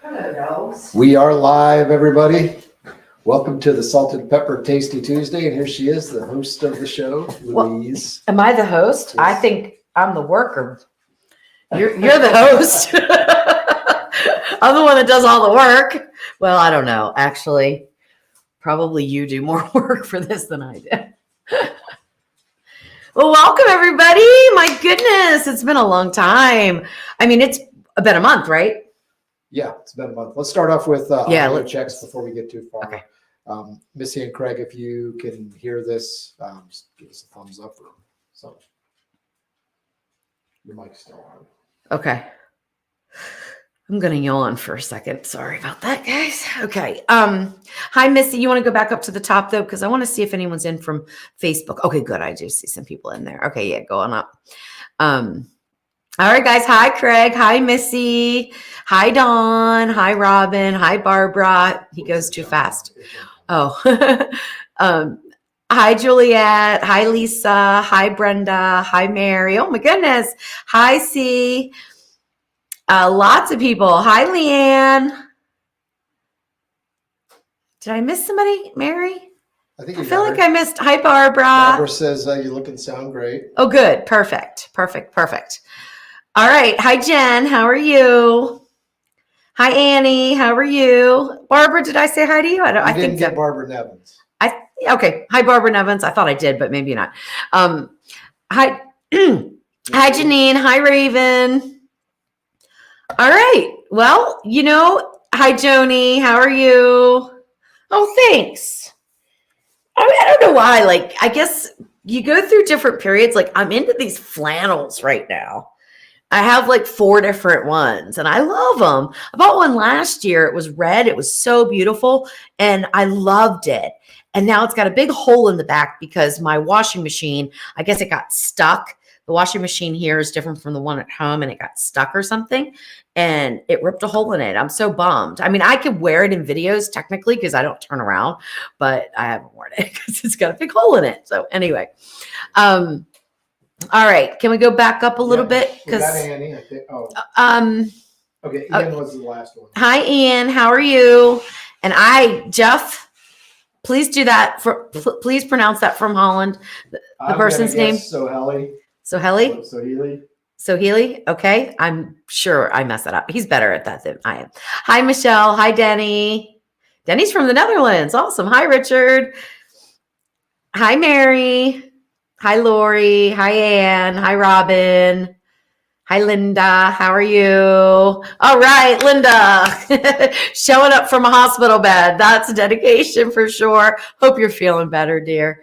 Hello. We are live, everybody. Welcome to the Salted Pepper Tasty Tuesday. And here she is, the host of the show, Louise. Am I the host? Yes. I think I'm the worker. You're the host. I'm the one that does all the work. Well, I don't know. Actually, probably you do more work for this than I do. Well, welcome, everybody. My goodness, it's been a long time. I mean, it's been a month, right? Yeah, it's been a month. Let's start off with audio checks before we get too far. Okay. Missy and Craig, if you can hear this, just give us a thumbs up or something. Your mic's still on. Okay. I'm going to yawn for a second. Sorry about that, guys. Okay. Hi, Missy. You want to go back up to the top, though? Because I want to see if anyone's in from Facebook. Okay, good. I do see some people in there. Okay, yeah, go on up. All right, guys. Hi, Craig. Hi, Missy. Hi, Dawn. Hi, Robin. Hi, Barbara. He goes too fast. Oh. Hi, Juliet. Hi, Lisa. Hi, Brenda. Hi, Mary. Oh, my goodness. Hi, C. Lots of people. Hi, Leanne. Did I miss somebody? Mary? I feel like I missed. Hi, Barbara. Barbara says you look and sound great. Oh, good. Perfect. All right. Hi, Jen. How are you? Hi, Annie. How are you? Barbara, did I say hi to you? I didn't get Barbara Nevins. Okay. Hi, Barbara Nevins. I thought I did, but maybe not. Hi, hi, Janine. Hi, Raven. All right. Well, hi, Joni. How are you? Oh, thanks. I don't know why. I guess you go through different periods. I'm into these flannels right now. I have 4 different ones and I love them. I bought one last year. It was red. It was so beautiful and I loved it. And now it's got a big hole in the back because my washing machine, I guess it got stuck. The washing machine here is different from the one at home and it got stuck or something and it ripped a hole in it. I'm so bummed. I mean, I could wear it in videos technically because I don't turn around, but I haven't worn it because it's got a big hole in it. So anyway, all right. Can we go back up a little bit? We got Annie, I think. Oh. Okay, Ian was the last one. Hi, Ian. How are you? And Jeff, please do that. Please pronounce that from Holland. The person's name. Soheli. Soheli. Okay. I'm sure I messed that up. He's better at that than I am. Hi, Michelle. Hi, Denny. Denny's from the Netherlands. Awesome. Hi, Richard. Hi, Mary. Hi, Lori. Hi, Ann. Hi, Robin. Hi, Linda. How are you? All right, Linda. Showing up from a hospital bed. That's a dedication for sure. Hope you're feeling better, dear.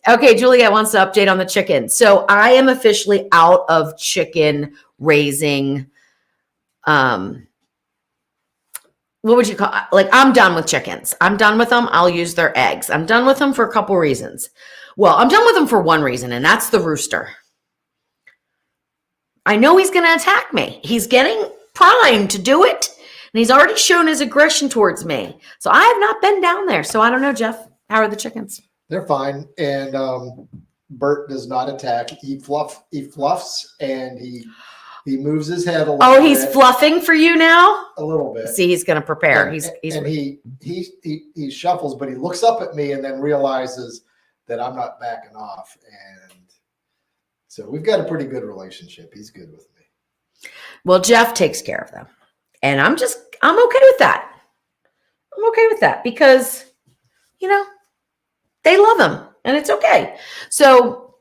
Okay, Juliet wants to update on the chicken. So I am officially out of chicken raising. What would you call I'm done with chickens. I'm done with them. I'll use their eggs. I'm done with them for a couple reasons. Well, I'm done with him for one reason, and that's the rooster. I know he's going to attack me. He's getting primed to do it, and he's already shown his aggression towards me. So I have not been down there. So I don't know, Jeff. How are the chickens? They're fine, and Bert does not attack. He fluffs, and he moves his head a little bit. Oh, he's fluffing for you now? A little bit. See, he's going to prepare. And he shuffles, but he looks up at me and then realizes that I'm not backing off. And so we've got a pretty good relationship. He's good with me. Well, Jeff takes care of them. And I'm okay with that. I'm okay with that because, they love him and it's okay. So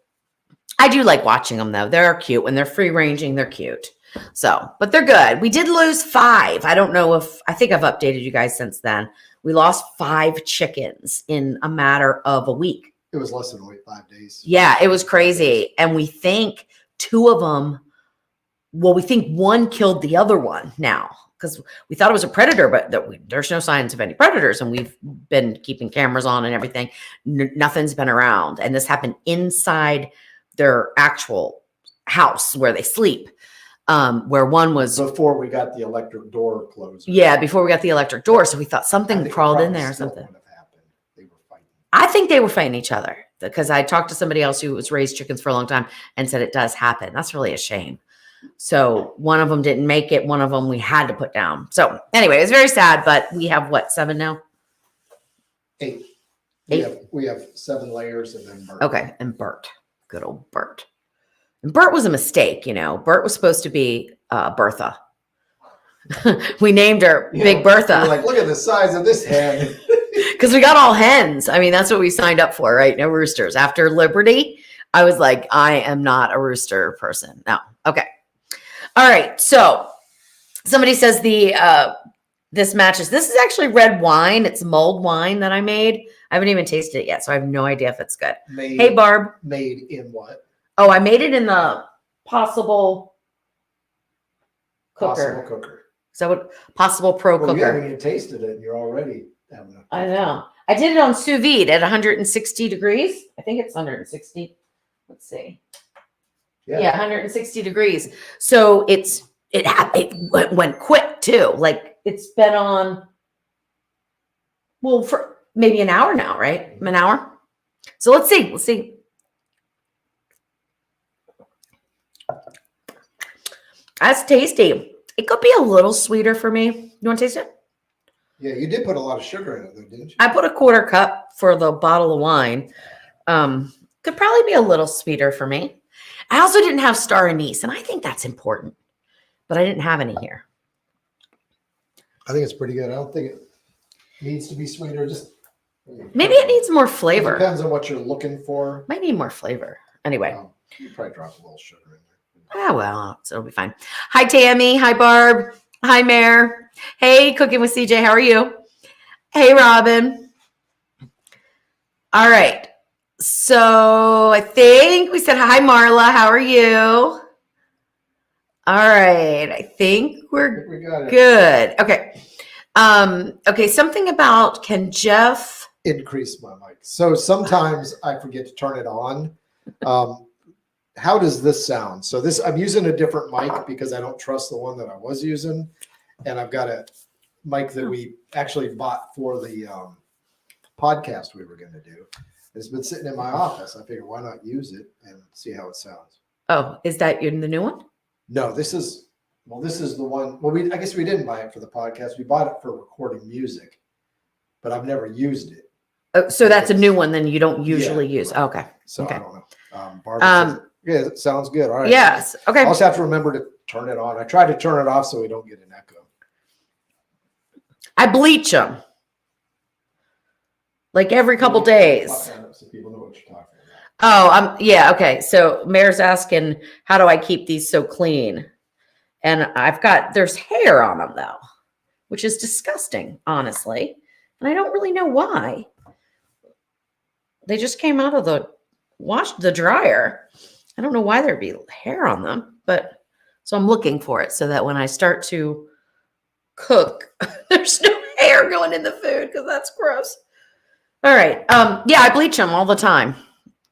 I do like watching them though. They're cute. When they're free ranging, they're cute. So, but they're good. We did lose 5. I don't know I think I've updated you guys since then. We lost 5 chickens in a matter of a week. It was less than 5 days. Yeah, it was crazy. And we think 2 of them, we think one killed the other one now because we thought it was a predator, but there's no signs of any predators. And we've been keeping cameras on and everything. Nothing's been around. And this happened inside their actual house where they sleep. Where one was before we got the electric door closed. Yeah, before we got the electric door. So we thought something crawled in there or something. They were fighting. I think they were fighting each other because I talked to somebody else who was raised chickens for a long time and said it does happen. That's really a shame. So one of them didn't make it. One of them we had to put down. So anyway, it's very sad, but we have what, 7 now? 8. We have 7 layers and then Bert. Okay. And Bert, good old Bert. And Bert was a mistake. Bert was supposed to be Bertha. We named her Big Bertha. We're like, look at the size of this hen. Because we got all hens. I mean, that's what we signed up for, right? No roosters. After Liberty, I was like, I am not a rooster person. No. Okay. All right. So somebody says this matches. This is actually red wine. It's mulled wine that I made. I haven't even tasted it yet, so I have no idea if it's good. Hey, Barb. Made in what? Oh, I made it in the Possible cooker. Possible cooker. So what? Possible Pro You cooker. haven't even tasted it, and you're already having a. I know. I did it on sous vide at 160 degrees. I think it's 160. Let's see. Yeah, 160 degrees. So it went quick too. Like it's been on, well, for maybe an hour now, right? An hour. So let's see. Let's see. That's tasty. It could be a little sweeter for me. You want to taste it? Yeah, you did put a lot of sugar in it, though, didn't you? I put a 1/4 cup for the bottle of wine. Could probably be a little sweeter for me. I also didn't have star anise, and I think that's important, but I didn't have any here. I think it's pretty good. I don't think it needs to be sweeter. Just Maybe it needs more It flavor. depends on what you're looking for. Might need more flavor. Anyway. You probably drop a little sugar in there. Well, it'll be fine. Hi, Tammy. Hi, Barb. Hi, Mare. Hey, Cooking with CJ. How are you? Hey, Robin. All right. So I think we said hi, Marla. How are you? All right. I think we're We got it. good. Okay. Okay. Something about can Jeff Increase my mic. So sometimes I forget to turn it on. How does this sound? So I'm using a different mic because I don't trust the one that I was using. And I've got a mic that we actually bought for the podcast we were going to do. It's been sitting in my office. I figured why not use it and see how it sounds. Oh, is that the new one? No, this is the one. Well, I guess we didn't buy it for the podcast. We bought it for recording music, but I've never used it. Oh, so that's a new one then you don't usually use. Right. Okay. So Okay. I don't know. Barbara says, yeah, it sounds good. All right. Yes. Okay. I also have to remember to turn it on. I try to turn it off so we don't get an echo. I bleach them like every couple days. So people know what you're talking about. Oh, yeah. Okay. So Mayor's asking, how do I keep these so clean? And there's hair on them though, which is disgusting, honestly. And I don't really know why. They just came out of the dryer. I don't know why there'd be hair on them, but so I'm looking for it so that when I start to cook, there's no hair going in the food because that's gross. All right. Yeah, I bleach them all the time.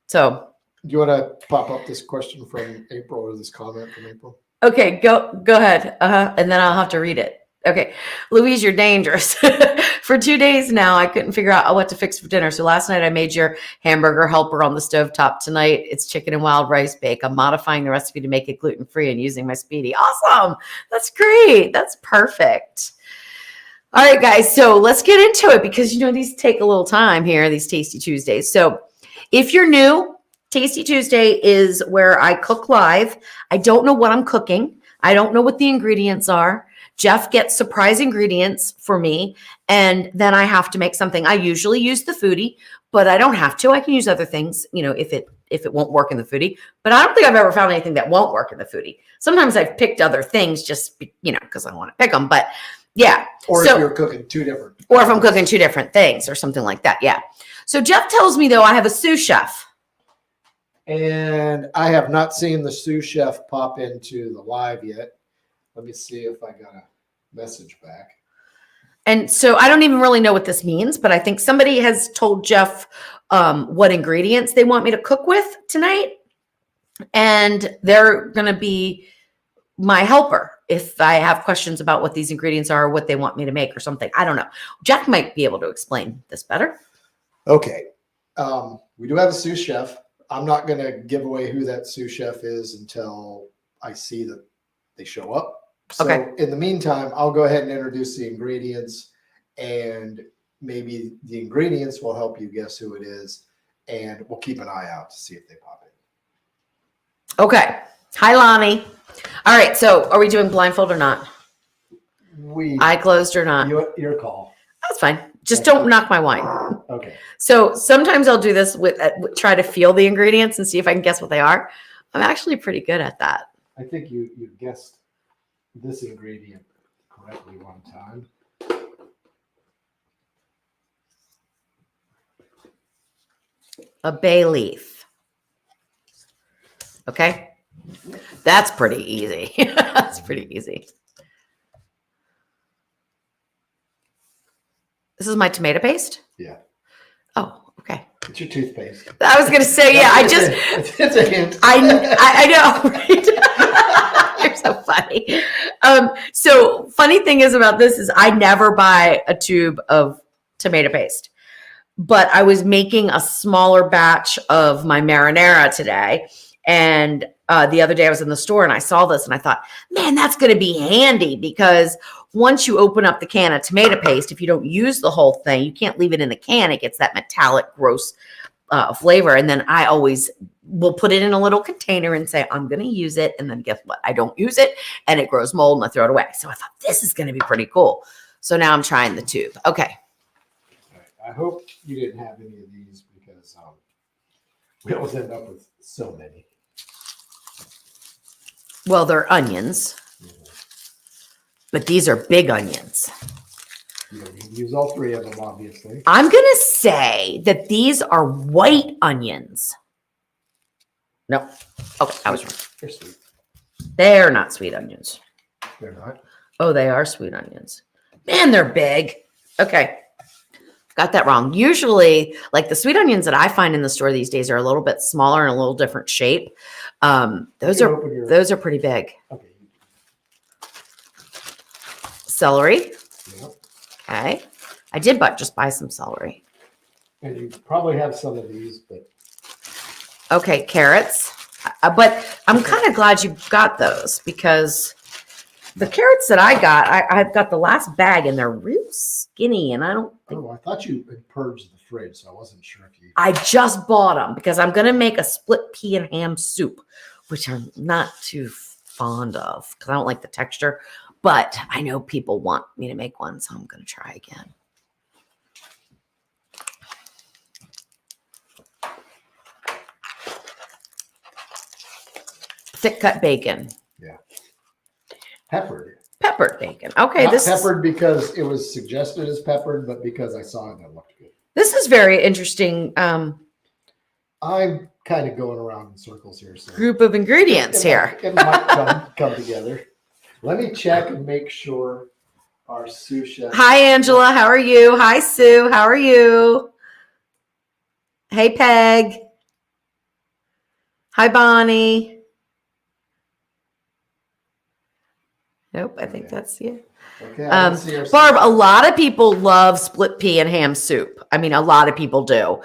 So Do you want to pop up this question from April or this comment from April? okay, go ahead. And then I'll have to read it. Okay. Louise, you're dangerous. For 2 days now, I couldn't figure out what to fix for dinner. So last night I made your hamburger helper on the stovetop. Tonight it's chicken and wild rice bake. I'm modifying the recipe to make it gluten-free and using my Speedy. Awesome. That's great. That's perfect. All right, guys. So let's get into it because, these take a little time here, these Tasty Tuesdays. So if you're new, Tasty Tuesday is where I cook live. I don't know what I'm cooking. I don't know what the ingredients are. Jeff gets surprise ingredients for me, and then I have to make something. I usually use the foodie, but I don't have to. I can use other things, if it won't work in the foodie. But I don't think I've ever found anything that won't work in the foodie. Sometimes I've picked other things just, because I want to pick them. But yeah. Or if you're cooking two different. Or if I'm cooking 2 different things or something like that. Yeah. So Jeff tells me, though, I have a sous chef. And I have not seen the sous chef pop into the live yet. Let me see if I got a message back. And so I don't even really know what this means, but I think somebody has told Jeff what ingredients they want me to cook with tonight. And they're going to be my helper if I have questions about what these ingredients are or what they want me to make or something. I don't know. Jeff might be able to explain this better. Okay. We do have a sous chef. I'm not going to give away who that sous chef is until I see that they show up. So Okay. in the meantime, I'll go ahead and introduce the ingredients, and maybe the ingredients will help you guess who it is, and we'll keep an eye out to see if they pop in. Okay. Hi, Lonnie. All right. So are we doing blindfold or not? Eye closed or not? Your call. That's fine. Just don't knock my wine. Okay. So sometimes I'll do this with try to feel the ingredients and see if I can guess what they are. I'm actually pretty good at that. I think you guessed this ingredient correctly one time. A bay leaf. Okay. That's pretty easy. That's pretty easy. This is my tomato paste? Yeah. Oh, okay. It's your toothpaste. I was going to say, yeah, It's a hint. I know, right? You're so funny. So funny thing is about this is I never buy a tube of tomato paste, but I was making a smaller batch of my marinara today. And the other day I was in the store and I saw this and I thought, man, that's going to be handy because once you open up the can of tomato paste, if you don't use the whole thing, you can't leave it in the can. It gets that metallic, gross flavor. And then I always will put it in a little container and say, I'm going to use it. And then guess what? I don't use it and it grows mold and I throw it away. So I thought this is going to be pretty cool. So now I'm trying the tube. Okay. I hope you didn't have any of these because we always end up with so many. Well, they're onions, but these are big onions. You don't need to use all three of them, obviously. I'm going to say that these are white onions. No. Okay, I was wrong. They're sweet. They're not sweet onions. They're not. Oh, they are sweet onions. Man, they're big. Okay. Got that wrong. Usually, like the sweet onions that I find in the store these days are a little bit smaller and a little different shape. Those are pretty big. Okay. Celery. Yep. Okay. I did just buy some celery. And you probably have some of these, but Okay, carrots. But I'm kind of glad you got those because the carrots that I got, I've got the last bag and they're real skinny and I don't think. I thought you had purged the fridge, so I wasn't sure if you. I just bought them because I'm going to make a split pea and ham soup, which I'm not too fond of because I don't like the texture. But I know people want me to make one, so I'm going to try again. Thick cut bacon. Yeah. Peppered. Peppered bacon. Okay, Not this peppered because it was suggested as peppered, but because I saw it and it looked good. This is very interesting. I'm kind of going around in circles here. So Group of ingredients here. It might come together. Let me check and make sure our sous chef. Hi, Angela. How are you? Hi, Sue. How are you? Hey, Peg. Hi, Bonnie. Nope, I think that's you. Okay, I don't see our Barb, a lot of people love split pea and ham soup. I mean, a lot of people do.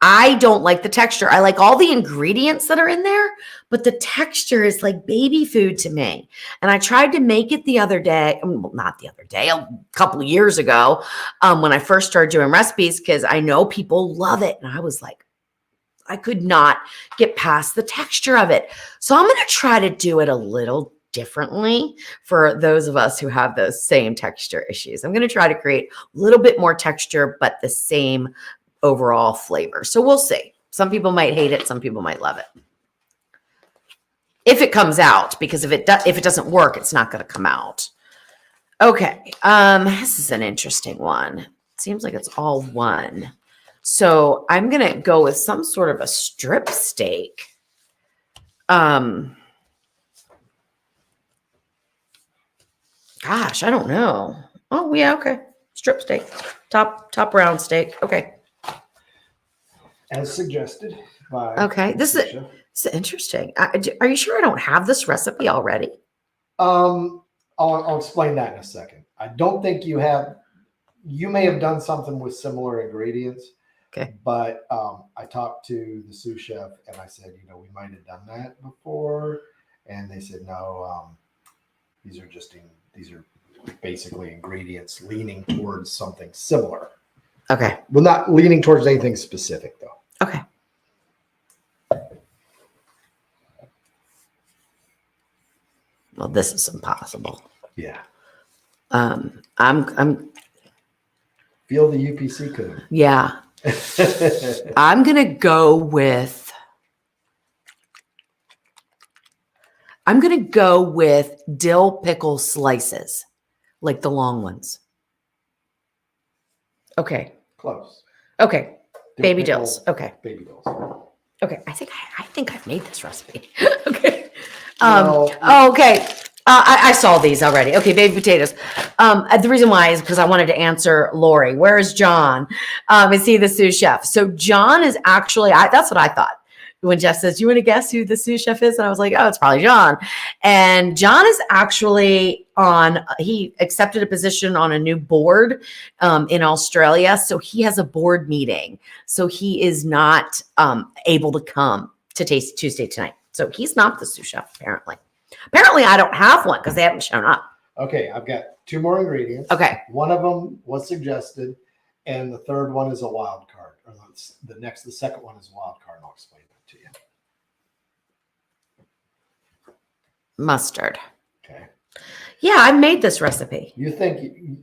I don't like the texture. I like all the ingredients that are in there, but the texture is like baby food to me. And I tried to make it the other day, well, not the other day, a couple of years ago, when I first started doing recipes, because I know people love it. And I was like, I could not get past the texture of it. So I'm going to try to do it a little differently for those of us who have those same texture issues. I'm going to try to create a little bit more texture, but the same overall flavor. So we'll see. Some people might hate it. Some people might love it. If it comes out, because if it doesn't work, it's not going to come out. Okay. This is an interesting one. It seems like it's all one. So I'm going to go with some sort of a strip steak. Gosh, I don't know. Oh, yeah, okay. Strip steak. Top round steak. Okay. As suggested by. Okay. This is interesting. Are you sure I don't have this recipe already? I'll explain that in a second. I don't think you have. You may have done something with similar ingredients, Okay. But I talked to the sous chef and I said, we might have done that before. And they said, no, these are basically ingredients leaning towards something similar. Okay. Well, not leaning towards anything specific though. Okay. Well, this is impossible. Yeah. I'm Feel the UPC code. yeah. I'm gonna go with dill pickle slices, like the long ones. Okay. Close. Okay. Baby pickle, dills. Okay. Baby dills. Okay. I think I've made this recipe. Okay. Well, Okay. I saw these already. Okay, baby potatoes. The reason why is because I wanted to answer Lori. Where is John? Is he the sous chef? So John is actually, that's what I thought. When Jeff says, you want to guess who the sous chef is? And I was like, oh, it's probably John. And John is actually he accepted a position on a new board in Australia. So he has a board meeting. So he is not able to come to Taste Tuesday tonight. So he's not the sous chef, apparently. Apparently, I don't have one because they haven't shown up. Okay, I've got 2 more ingredients. Okay. One of them was suggested, and the third one is a wild card. Or the second one is a wild card, and I'll explain that to you. Mustard. Okay. Yeah, I made this recipe. You think?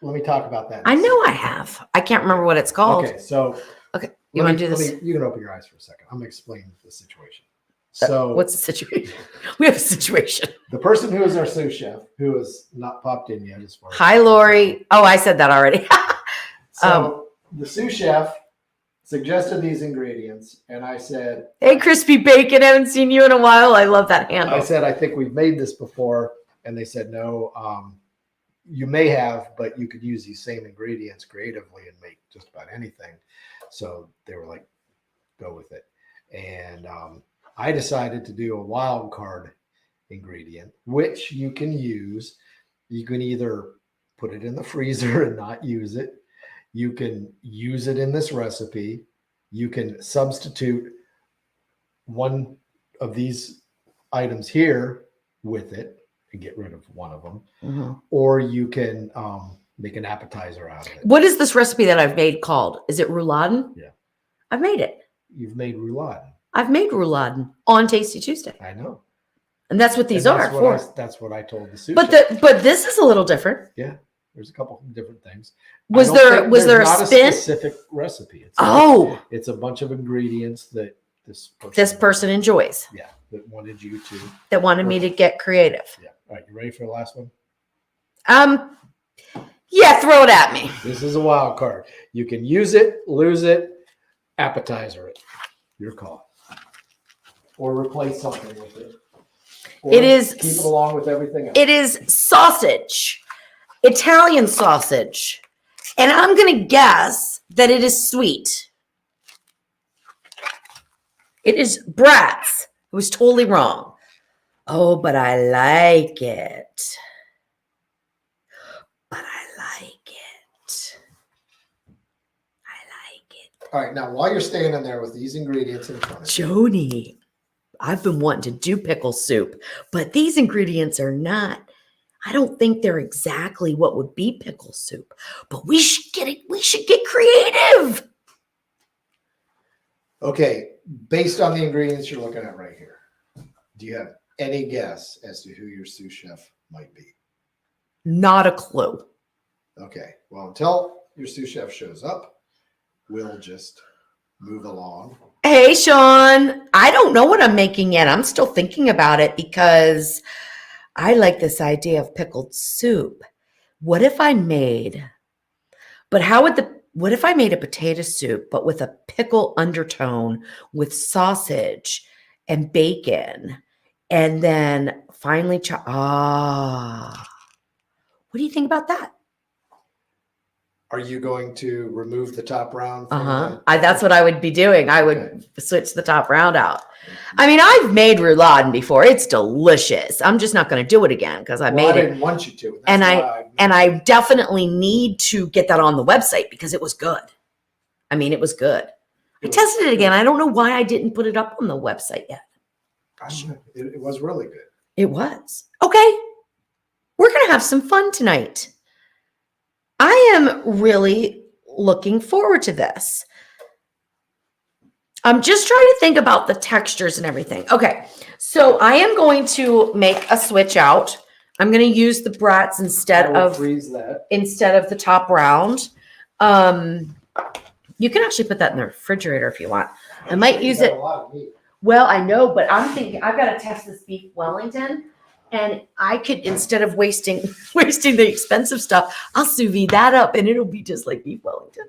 Let me talk about that. I know I have. I can't remember what it's called. Okay, so Okay. You want to do this? You can open your eyes for a second. I'm going to explain the situation. So what's the situation? We have a situation. the person who is our sous chef, who has not popped in yet, as far as Hi, Lori. Oh, I said that already. So the sous chef suggested these ingredients, and I said, Hey, crispy bacon. Haven't seen you in a while. I love that handle. I said, I think we've made this before, and they said, no, you may have, but you could use these same ingredients creatively and make just about anything. So they were like, go with it. And I decided to do a wild card ingredient, which you can use. You can either put it in the freezer and not use it. You can use it in this recipe. You can substitute one of these items here with it and get rid of one of them. Mm-hmm. Or you can make an appetizer out of it. What is this recipe that I've made called? Is it rouladen? Yeah. I've made it. You've made rouladen. I've made rouladen on Tasty Tuesday. I know. And that's what these And are for. that's what I told the sous But chef. but this is a little different. Yeah, there's a couple of different things. Was I don't there think was there a there's not spin? specific recipe? It's a bunch of ingredients that this Person enjoys. Yeah, that wanted you to. That wanted me to get creative. Yeah. All right, you ready for the last one? Yeah, throw it at me. This is a wild card. You can use it, lose it, appetizer it. Your call. Or replace something with it. Or It is- keep it along with everything else. It is sausage, Italian sausage. And I'm going to guess that it is sweet. It is Bratz. It was totally wrong. Oh, but I like it. But I like it. I like it. All right, now while you're standing there with these ingredients in front of you, Joni, I've been wanting to do pickle soup, but these ingredients are not. I don't think they're exactly what would be pickle soup, but we should get it. We should get creative. okay, based on the ingredients you're looking at right here, do you have any guess as to who your sous chef might be? Not a clue. Okay, well, until your sous chef shows up, we'll just move along. Hey, Sean, I don't know what I'm making yet. I'm still thinking about it because I like this idea of pickled soup. What if I made a potato soup, but with a pickle undertone with sausage and bacon, and then finally, what do you think about that? Are you going to remove the top round? from That's what I would be doing. I would switch the top round out. I mean, I've made rouladen before. It's delicious. I'm just not going to do it again because I made I it. didn't want you to. And I definitely need to get that on the website because it was good. I mean, it was good. I tested it again. I don't know why I didn't put it up on the website yet. I don't know. It was really good. It was. Okay. We're going to have some fun tonight. I am really looking forward to this. I'm just trying to think about the textures and everything. Okay. So I am going to make a switch out. I'm going to use the brats instead of the top round. You can actually put that in the refrigerator if you want. I might use it. Well, I know, but I'm thinking I've got to test this beef Wellington, and I could, instead of wasting the expensive stuff, I'll sous vide that up, and it'll be just like beef Wellington.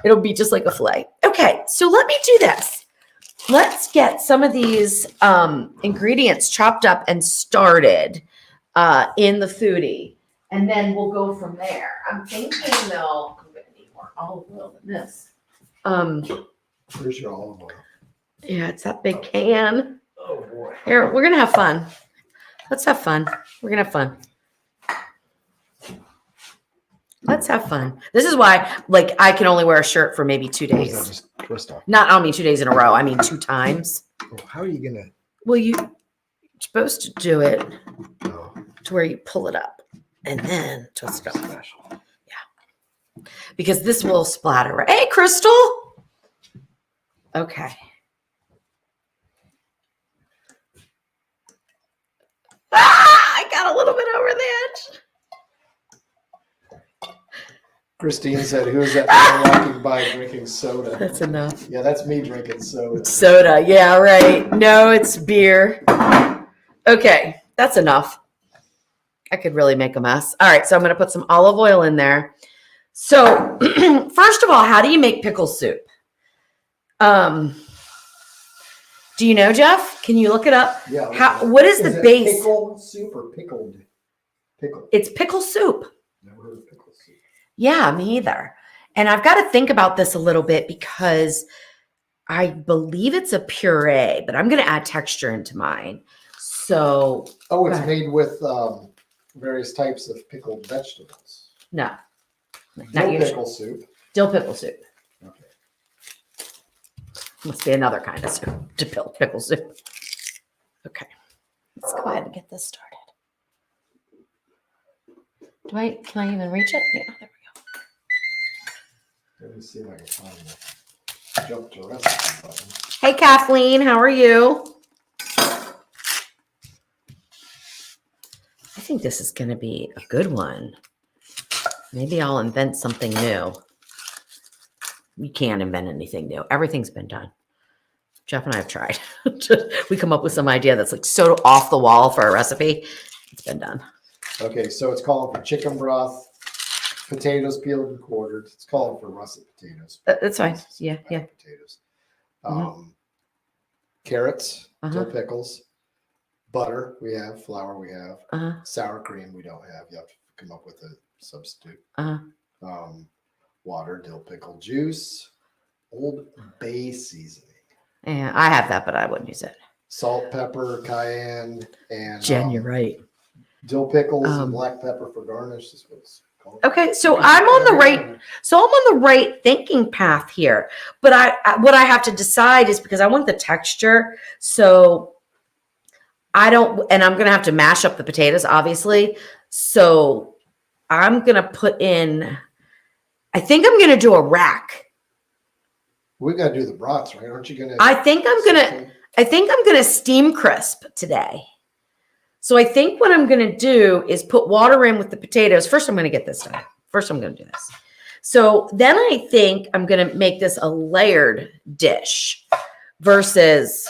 It'll be just like a filet. Okay, so let me do this. Let's get some of these ingredients chopped up and started in the foodie, and then we'll go from there. I'm thinking though, I'm going to need more olive oil than this. Where's your olive oil? Yeah, it's that big can. Oh boy. Here, we're gonna have fun. Let's have fun. We're gonna have fun. Let's have fun. This is why, like, I can only wear a shirt for maybe 2 days. Just twist off. Not, I don't mean 2 days in a row. I mean 2 times. Oh, how are you gonna? Well, you're supposed to do it No. to where you pull it up and then twist it off. Yeah. Because this will splatter. Hey, Crystal. Okay. I got a little bit over the edge. Christine said, "Who is that man walking by drinking soda?" That's enough. Yeah, that's me drinking soda. Soda. Yeah, right. No, it's beer. Okay, that's enough. I could really make a mess. All right, so I'm going to put some olive oil in there. So, first of all, how do you make pickle soup? Do you know, Jeff? Can you look it up? Yeah. What is the base? Pickle soup or pickled pickle? It's pickle soup. Never heard of pickle soup. Yeah, me either. And I've got to think about this a little bit because I believe it's a puree, but I'm going to add texture into mine. So. Oh, it's made with various types of pickled vegetables. No. Not pickle soup. Dill pickle soup. Okay. Must be another kind of soup. Pickle soup. Okay. Let's go ahead and get this started. Can I even reach it? Yeah, there we go. Let me see if I can find the jump to recipe button. Hey, Kathleen, how are you? I think this is going to be a good one. Maybe I'll invent something new. We can't invent anything new. Everything's been done. Jeff and I have tried. We come up with some idea that's like so off the wall for a recipe. It's been done. Okay, so it's calling for chicken broth, potatoes peeled and quartered. It's calling for russet potatoes. That's fine. Yeah. Potatoes. Carrots, dill pickles, butter we have, flour we have, sour cream we don't have. You have to come up with a substitute. Water, dill pickle juice, Old Bay seasoning. Yeah, I have that, but I wouldn't use it. Salt, pepper, cayenne, and Jen, you're right. Dill pickles and black pepper for garnish. Is what it's called. Okay, so I'm on the right thinking path here. But what I have to decide is because I want the texture. So I'm gonna have to mash up the potatoes, obviously. So I'm gonna put in. I think I'm gonna do a rack. We got to do the brats, right? Aren't you gonna? I think I'm gonna steam crisp today. So I think what I'm gonna do is put water in with the potatoes. First, I'm gonna get this done. First, I'm gonna do this. So then I think I'm gonna make this a layered dish versus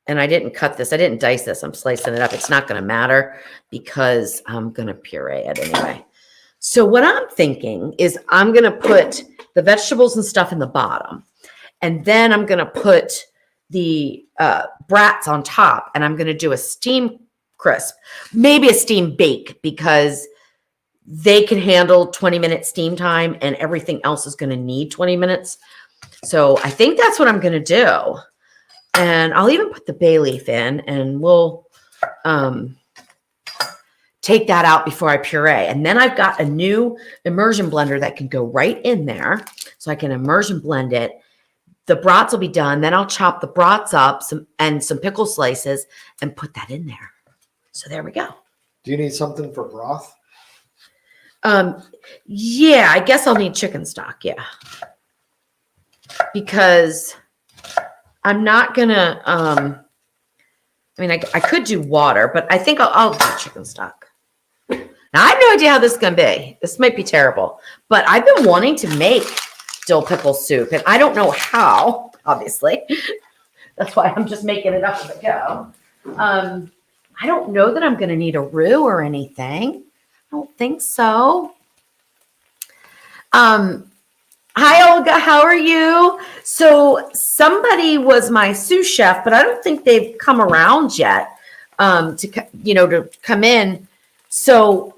and I didn't cut this. I didn't dice this. I'm slicing it up. It's not going to matter because I'm going to puree it anyway. So what I'm thinking is I'm going to put the vegetables and stuff in the bottom. And then I'm going to put the brats on top. And I'm going to do a steam crisp, maybe a steam bake, because they can handle 20-minute steam time and everything else is going to need 20 minutes. So I think that's what I'm going to do. And I'll even put the bay leaf in and we'll take that out before I puree. And then I've got a new immersion blender that can go right in there. So I can immersion blend it. The brats will be done. Then I'll chop the brats up some pickle slices and put that in there. So there we go. Do you need something for broth? Yeah, I guess I'll need chicken stock. Yeah. Because I'm not gonna, I mean, I could do water, but I think I'll do chicken stock. Now, I have no idea how this is going to be. This might be terrible, but I've been wanting to make dill pickle soup, and I don't know how, obviously. That's why I'm just making it up as I go. I don't know that I'm going to need a roux or anything. I don't think so. Hi, Olga. How are you? So somebody was my sous chef, but I don't think they've come around yet to come in. So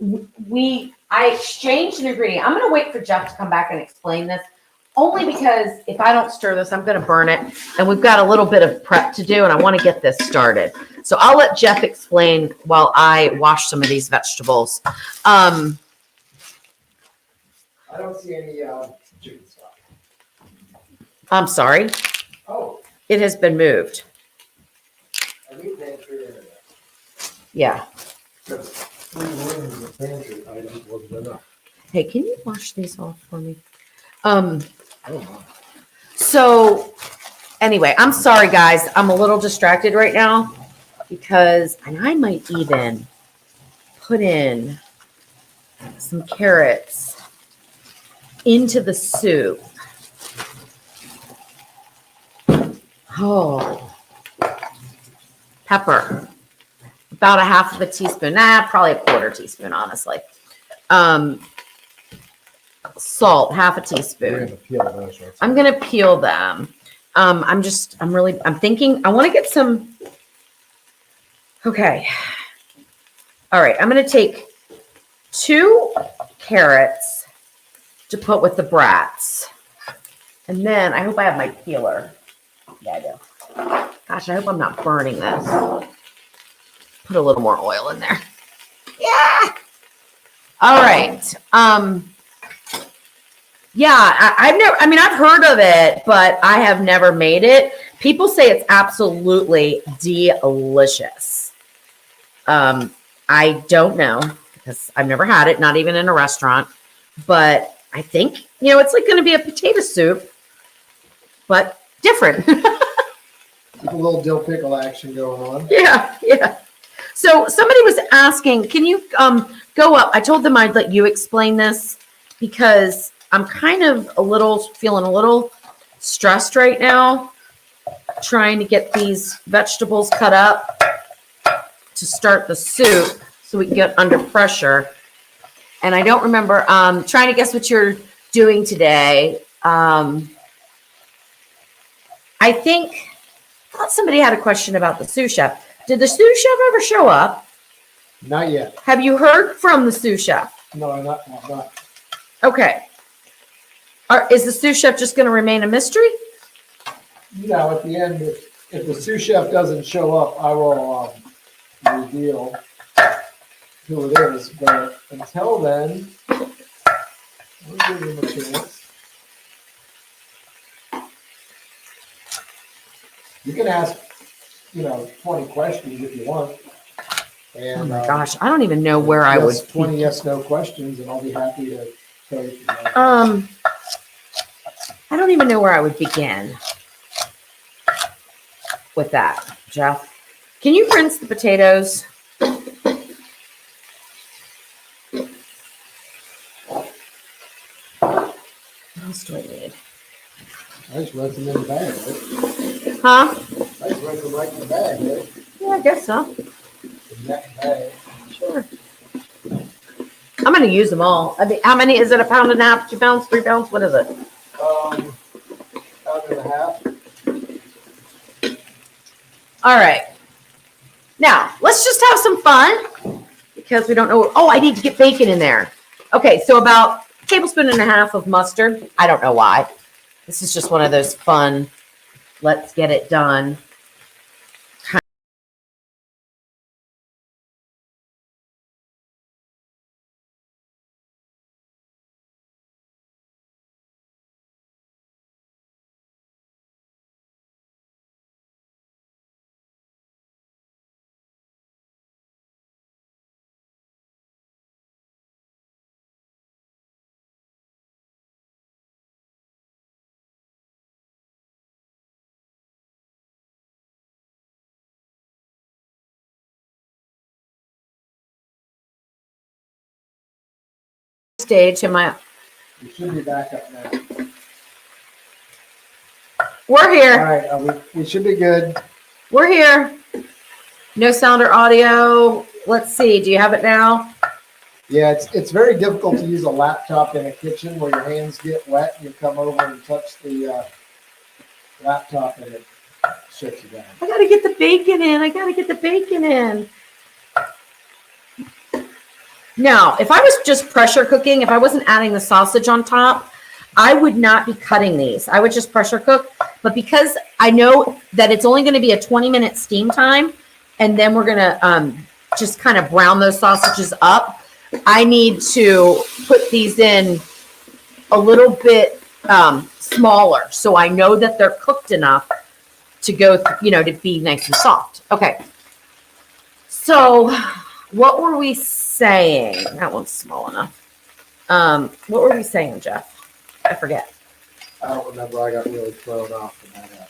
I exchanged an ingredient. I'm going to wait for Jeff to come back and explain this, only because if I don't stir this, I'm going to burn it. And we've got a little bit of prep to do, and I want to get this started. So I'll let Jeff explain while I wash some of these vegetables. I don't see any chicken stock. I'm sorry. Oh, It has been moved. I need pantry in there. Yeah. The pantry item wasn't enough. Hey, can you wash these off for me? Oh, my. So anyway, I'm sorry, guys. I'm a little distracted right now because, and I might even put in some carrots into the soup. Oh, pepper, about a half of a teaspoon. Probably a quarter teaspoon, honestly. Salt, half a teaspoon. I'm going to peel them. I'm thinking, I want to get some. Okay. All right. I'm going to take 2 carrots to put with the brats. And then I hope I have my peeler. Yeah, I do. Gosh, I hope I'm not burning this. Put a little more oil in there. Yeah. All right. Yeah, I've heard of it, but I have never made it. People say it's absolutely delicious. I don't know because I've never had it, not even in a restaurant, but I think, it's like going to be a potato soup, but different. A little dill pickle action going on. Yeah. So somebody was asking, can you go up? I told them I'd let you explain this because I'm kind of feeling a little stressed right now, trying to get these vegetables cut up to start the soup so we can get under pressure. And I don't remember, trying to guess what you're doing today. I thought somebody had a question about the sous chef. Did the sous chef ever show up? Not yet. Have you heard from the sous chef? No, I'm not. Okay. Is the sous chef just going to remain a mystery? At the end, if the sous chef doesn't show up, I will reveal who it is. But until then, we'll give him a chance. You can ask, 20 questions if you want. And, Oh my gosh, I don't even know where I would. 20 yes/no questions, and I'll be happy to tell you. I don't even know where I would begin with that, Jeff. Can you rinse the potatoes? What else do I need? I just write them in the bag, right? Huh? I just write them right in the bag, right? Yeah, I guess so. The neck bag. Sure. I'm going to use them all. How many? Is it 1.5 pounds, 2 pounds, 3 pounds? What is it? 1.5 pounds. All right. Now, let's just have some fun because we don't know. Oh, I need to get bacon in there. Okay, so about 1.5 tablespoons of mustard. I don't know why. This is just one of those fun, let's get it done stage. Am I? You should be back up now. We're All here. right, we should be good. We're here. No sound or audio. Let's see. Do you have it now? Yeah, it's very difficult to use a laptop in a kitchen where your hands get wet and you come over and touch the laptop and it shuts you down. I got to get the bacon in. Now, if I was just pressure cooking, if I wasn't adding the sausage on top, I would not be cutting these. I would just pressure cook. But because I know that it's only going to be a 20-minute steam time, and then we're going to just kind of brown those sausages up, I need to put these in a little bit smaller so I know that they're cooked enough to go, to be nice and soft. Okay. So what were we saying? That one's small enough. What were we saying, Jeff? I forget. I don't remember. I got really thrown off from that.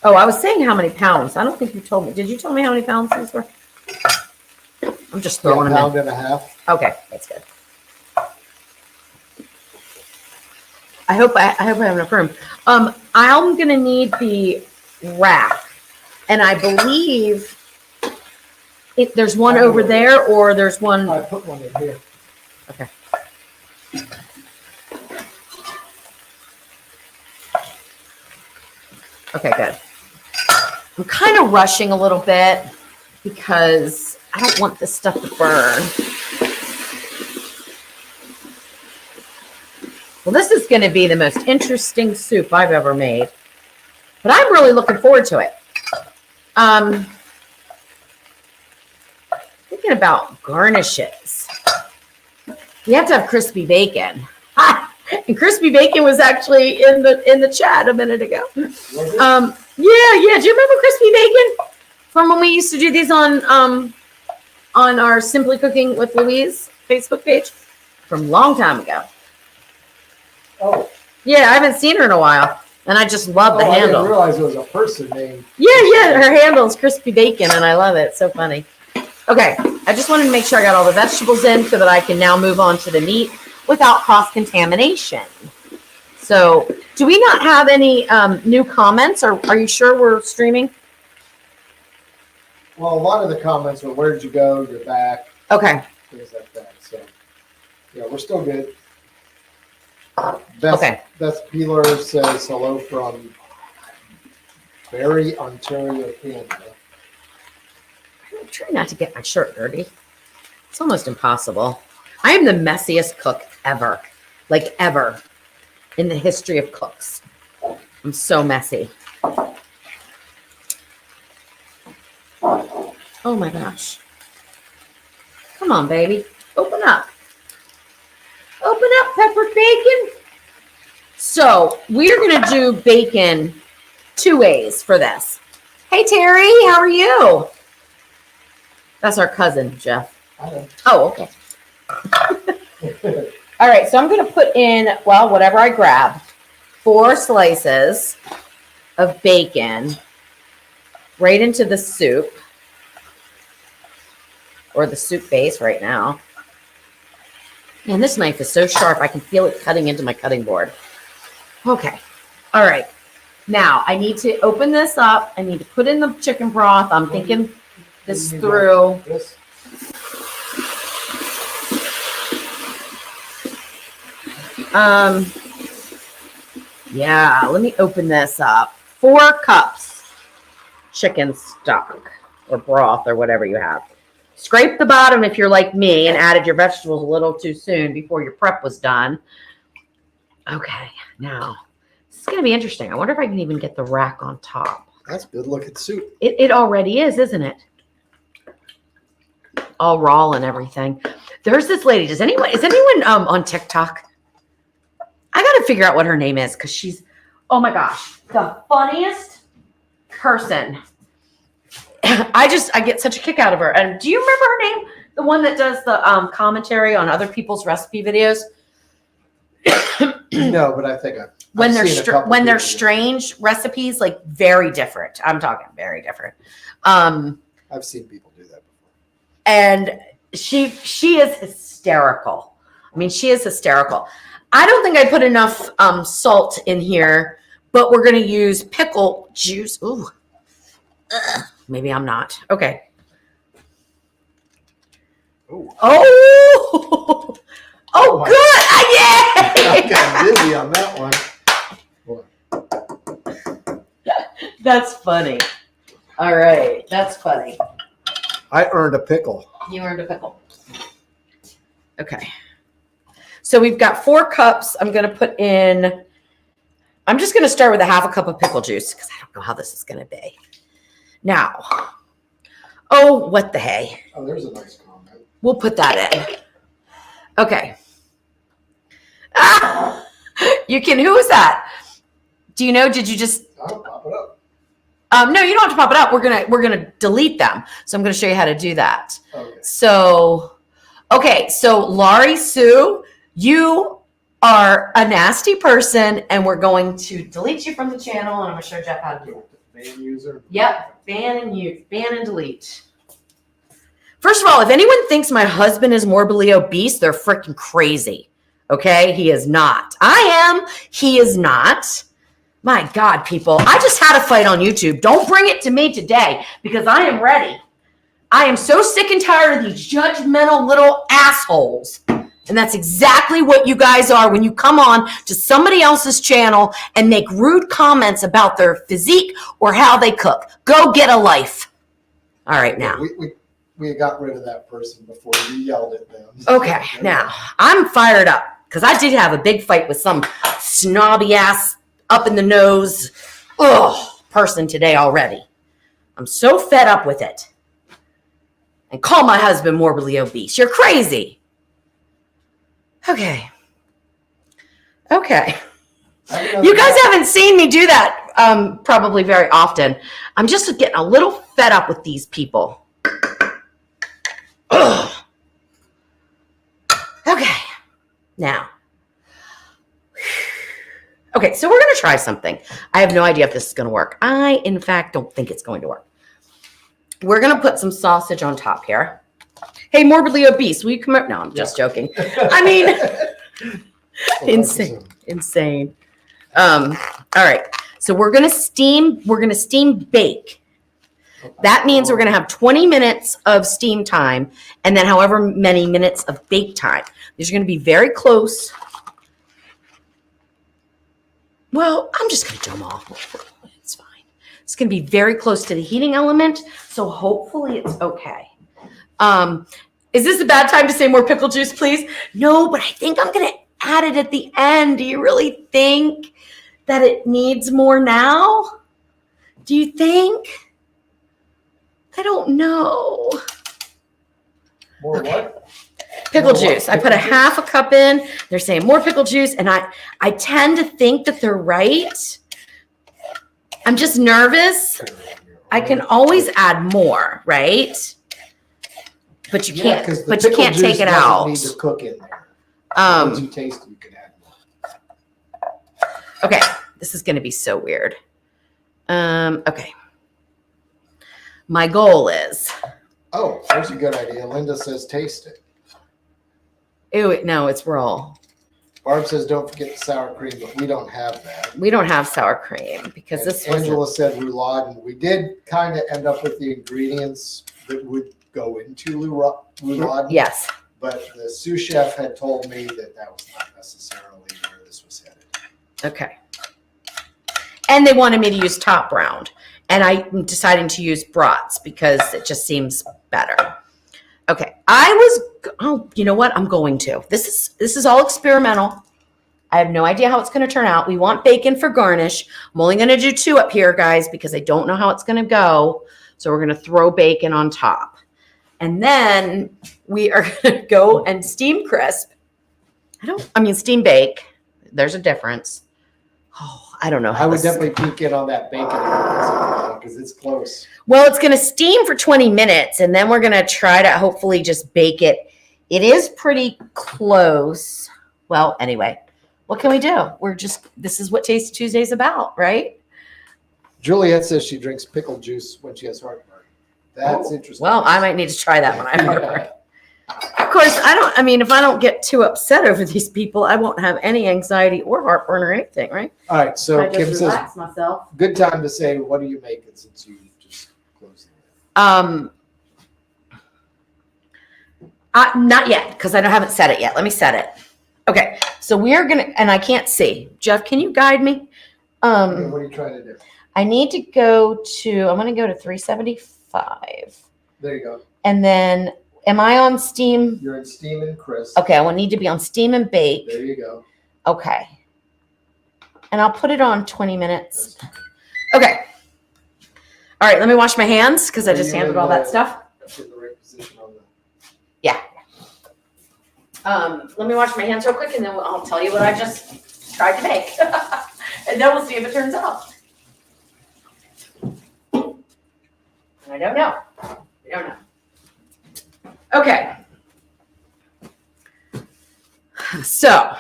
Oh, I was saying how many pounds. I don't think you told me. Did you tell me how many pounds these were? I'm just throwing them in. Pound and a half. Okay, that's good. I hope I have enough room. I'm gonna need the rack, and I believe there's one over there, or there's one. I put one in here. Okay. Okay, good. I'm kind of rushing a little bit because I don't want this stuff to burn. Well, this is going to be the most interesting soup I've ever made, but I'm really looking forward to it. Thinking about garnishes. You have to have crispy bacon. And crispy bacon was actually in the chat a minute ago. Yeah. Do you remember crispy bacon from when we used to do these on our Simply Cooking with Louise Facebook page from a long time ago? Oh. Yeah, I haven't seen her in a while, and I just love the handle. I didn't realize it was a person named. Yeah, her handle is crispy bacon, and I love it. It's so funny. Okay, I just wanted to make sure I got all the vegetables in so that I can now move on to the meat without cross-contamination. So, do we not have any new comments, or are you sure we're streaming? Well, a lot of the comments were, "Where'd you go? You're back." Okay. Things like that. So, yeah, we're still good. Beth Peeler says hello from Barrie, Ontario, Canada. I'm trying not to get my shirt dirty. It's almost impossible. I am the messiest cook ever, like ever, in the history of cooks. I'm so messy. Oh my gosh. Come on, baby. Open up. Open up, peppered bacon. So we're going to do bacon two ways for this. Hey, Terry, how are you? That's our cousin, Jeff. Oh, okay. All right, so I'm going to put in, whatever I grab, 4 slices of bacon right into the soup, or the soup base right now. Man, this knife is so sharp, I can feel it cutting into my cutting board. Okay, all right. Now, I need to open this up. I need to put in the chicken broth. I'm thinking this through. Yeah, let me open this up. 4 cups chicken stock or broth or whatever you have. Scrape the bottom if you're like me and added your vegetables a little too soon before your prep was done. Okay, now this is going to be interesting. I wonder if I can even get the rack on top. That's good looking soup. It already is, isn't it? All raw and everything. There's this lady. Is anyone on TikTok? I got to figure out what her name is because she's, oh my gosh, the funniest person. I get such a kick out of her. And do you remember her name? The one that does the commentary on other people's recipe videos? No, but I think when they're strange recipes, like very different. I'm talking very different. I've seen people do that before. and she is hysterical. I mean, she is hysterical. I don't think I put enough salt in here, but we're going to use pickle juice. Ooh. Ugh. Maybe I'm not. Okay. Ooh. Oh, oh, good. I Yeah. got dizzy on that one. That's funny. All right. That's funny. I earned a pickle. You earned a pickle. Okay. So we've got 4 cups. I'm going to put in, I'm just going to start with a half a cup of pickle juice because I don't know how this is going to be. Now, oh, what the hey. Oh, there's a nice comment. We'll put that in. Okay. Ah, you can, who is that? Do you know, did you just? I'll pop it up. No, you don't have to pop it up. We're gonna delete them. So I'm gonna show you how to do that. Okay. So, okay, so Laurie Sue, you are a nasty person, and we're going to delete you from the channel, and I'm gonna show Jeff how to do it. Fan user. Yep, ban and delete. First of all, if anyone thinks my husband is morbidly obese, they're freaking crazy. Okay, he is not. I am. He is not. My God, people, I just had a fight on YouTube. Don't bring it to me today because I am ready. I am so sick and tired of these judgmental little assholes. And that's exactly what you guys are when you come on to somebody else's channel and make rude comments about their physique or how they cook. Go get a life. All right, now. We got rid of that person before you yelled at them. Okay, now, I'm fired up because I did have a big fight with some snobby ass up in the nose person today already. I'm so fed up with it. And call my husband morbidly obese. You're crazy. Okay. You guys haven't seen me do that probably very often. I'm just getting a little fed up with these people. Ugh. Okay. Now. Okay, so we're going to try something. I have no idea if this is going to work. I, in fact, don't think it's going to work. We're going to put some sausage on top here. Hey, morbidly obese, will you come up? No, I'm just joking. I mean, insane. All right, so we're going to steam bake. That means we're going to have 20 minutes of steam time and then however many minutes of bake time. These are going to be very close. Well, I'm just going to do them all. It's fine. It's going to be very close to the heating element, so hopefully it's okay. Is this a bad time to say more pickle juice, please? No, but I think I'm going to add it at the end. Do you really think that it needs more now? Do you think? I don't know. More what? Pickle juice. I put a half a cup in. They're saying more pickle juice, and I tend to think that they're right. I'm just nervous. I can always add more, right? But you can't. But you can't take it out. Need to cook in there. Once you taste it, you can add more. Okay, this is going to be so weird. Okay. My goal is. Oh, there's a good idea. Linda says taste it. Ew, no, it's raw. Barb says don't forget the sour cream, but we don't have that. We don't have sour cream because And this was Angela said roulade, and we did kind of end up with the ingredients that would go into roulade. Yes. But the sous chef had told me that was not necessarily where this was headed. Okay. And they wanted me to use top round. And I'm deciding to use brats because it just seems better. Okay, you know what? I'm going to. This is all experimental. I have no idea how it's going to turn out. We want bacon for garnish. I'm only going to do 2 up here, guys, because I don't know how it's going to go. So we're going to throw bacon on top. And then we are going to go and steam crisp. Steam bake. There's a difference. Oh, I don't know how I would definitely peek in on that bacon because it's close. Well, it's going to steam for 20 minutes, and then we're going to try to hopefully just bake it. It is pretty close. Well, anyway, what can we do? This is what Taste Tuesday's about, right? Juliet says she drinks pickle juice when she has heartburn. That's interesting. Well, I might need to try that when I order. Of course, if I don't get too upset over these people, I won't have any anxiety or heartburn or anything, right? All right, so I Kim just says, relax myself. good time to say, what are you making since you just closed it? Not yet, because I haven't set it yet. Let me set it. Okay, so we're gonna, and I can't see. Jeff, can you guide me? What are you trying to do? I need to go to, I'm gonna go to 375. There you go. And then, am I on steam? You're in steam and crisp. Okay, I will need to be on steam and bake. There you go. Okay. And I'll put it on 20 minutes. Okay. All right, let me wash my hands because I just handled all that stuff. In the right position on the... Yeah. Let me wash my hands real quick and then I'll tell you what I just tried to make. And then we'll see if it turns out. I don't know. I don't know. Okay. So,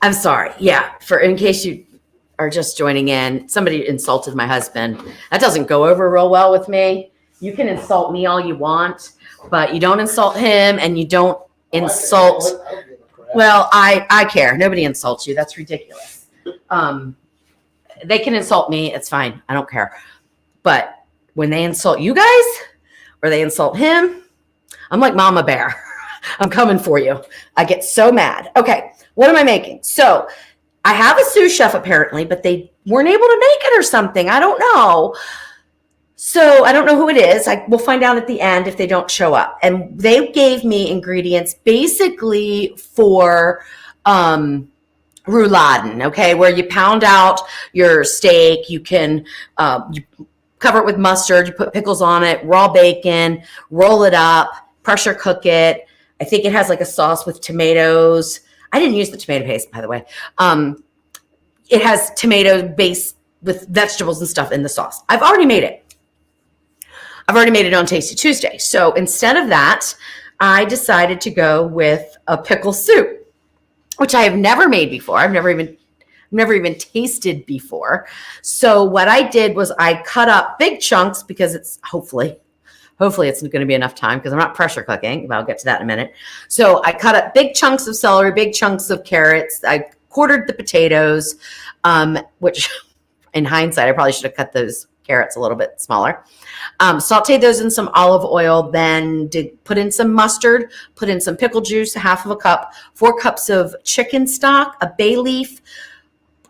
I'm sorry. Yeah, in case you are just joining in, somebody insulted my husband. That doesn't go over real well with me. You can insult me all you want, but you don't insult him and you don't insult. Well, I care. Nobody insults you. That's ridiculous. They can insult me. It's fine. I don't care. But when they insult you guys or they insult him, I'm like Mama Bear. I'm coming for you. I get so mad. Okay, what am I making? So I have a sous chef apparently, but they weren't able to make it or something. I don't know. So I don't know who it is. We'll find out at the end if they don't show up. And they gave me ingredients basically for rouladen, okay, where you pound out your steak. You can you cover it with mustard. You put pickles on it, raw bacon, roll it up, pressure cook it. I think it has like a sauce with tomatoes. I didn't use the tomato paste, by the way. It has tomato base with vegetables and stuff in the sauce. I've already made it. I've already made it on Tasty Tuesday. So instead of that, I decided to go with a pickle soup, which I have never made before. I've never even tasted before. So what I did was I cut up big chunks because it's hopefully it's going to be enough time because I'm not pressure cooking, but I'll get to that in a minute. So I cut up big chunks of celery, big chunks of carrots. I quartered the potatoes, which in hindsight, I probably should have cut those carrots a little bit smaller. Sauteed those in some olive oil, then put in some mustard, put in some pickle juice, half of a cup, 4 cups of chicken stock, a bay leaf.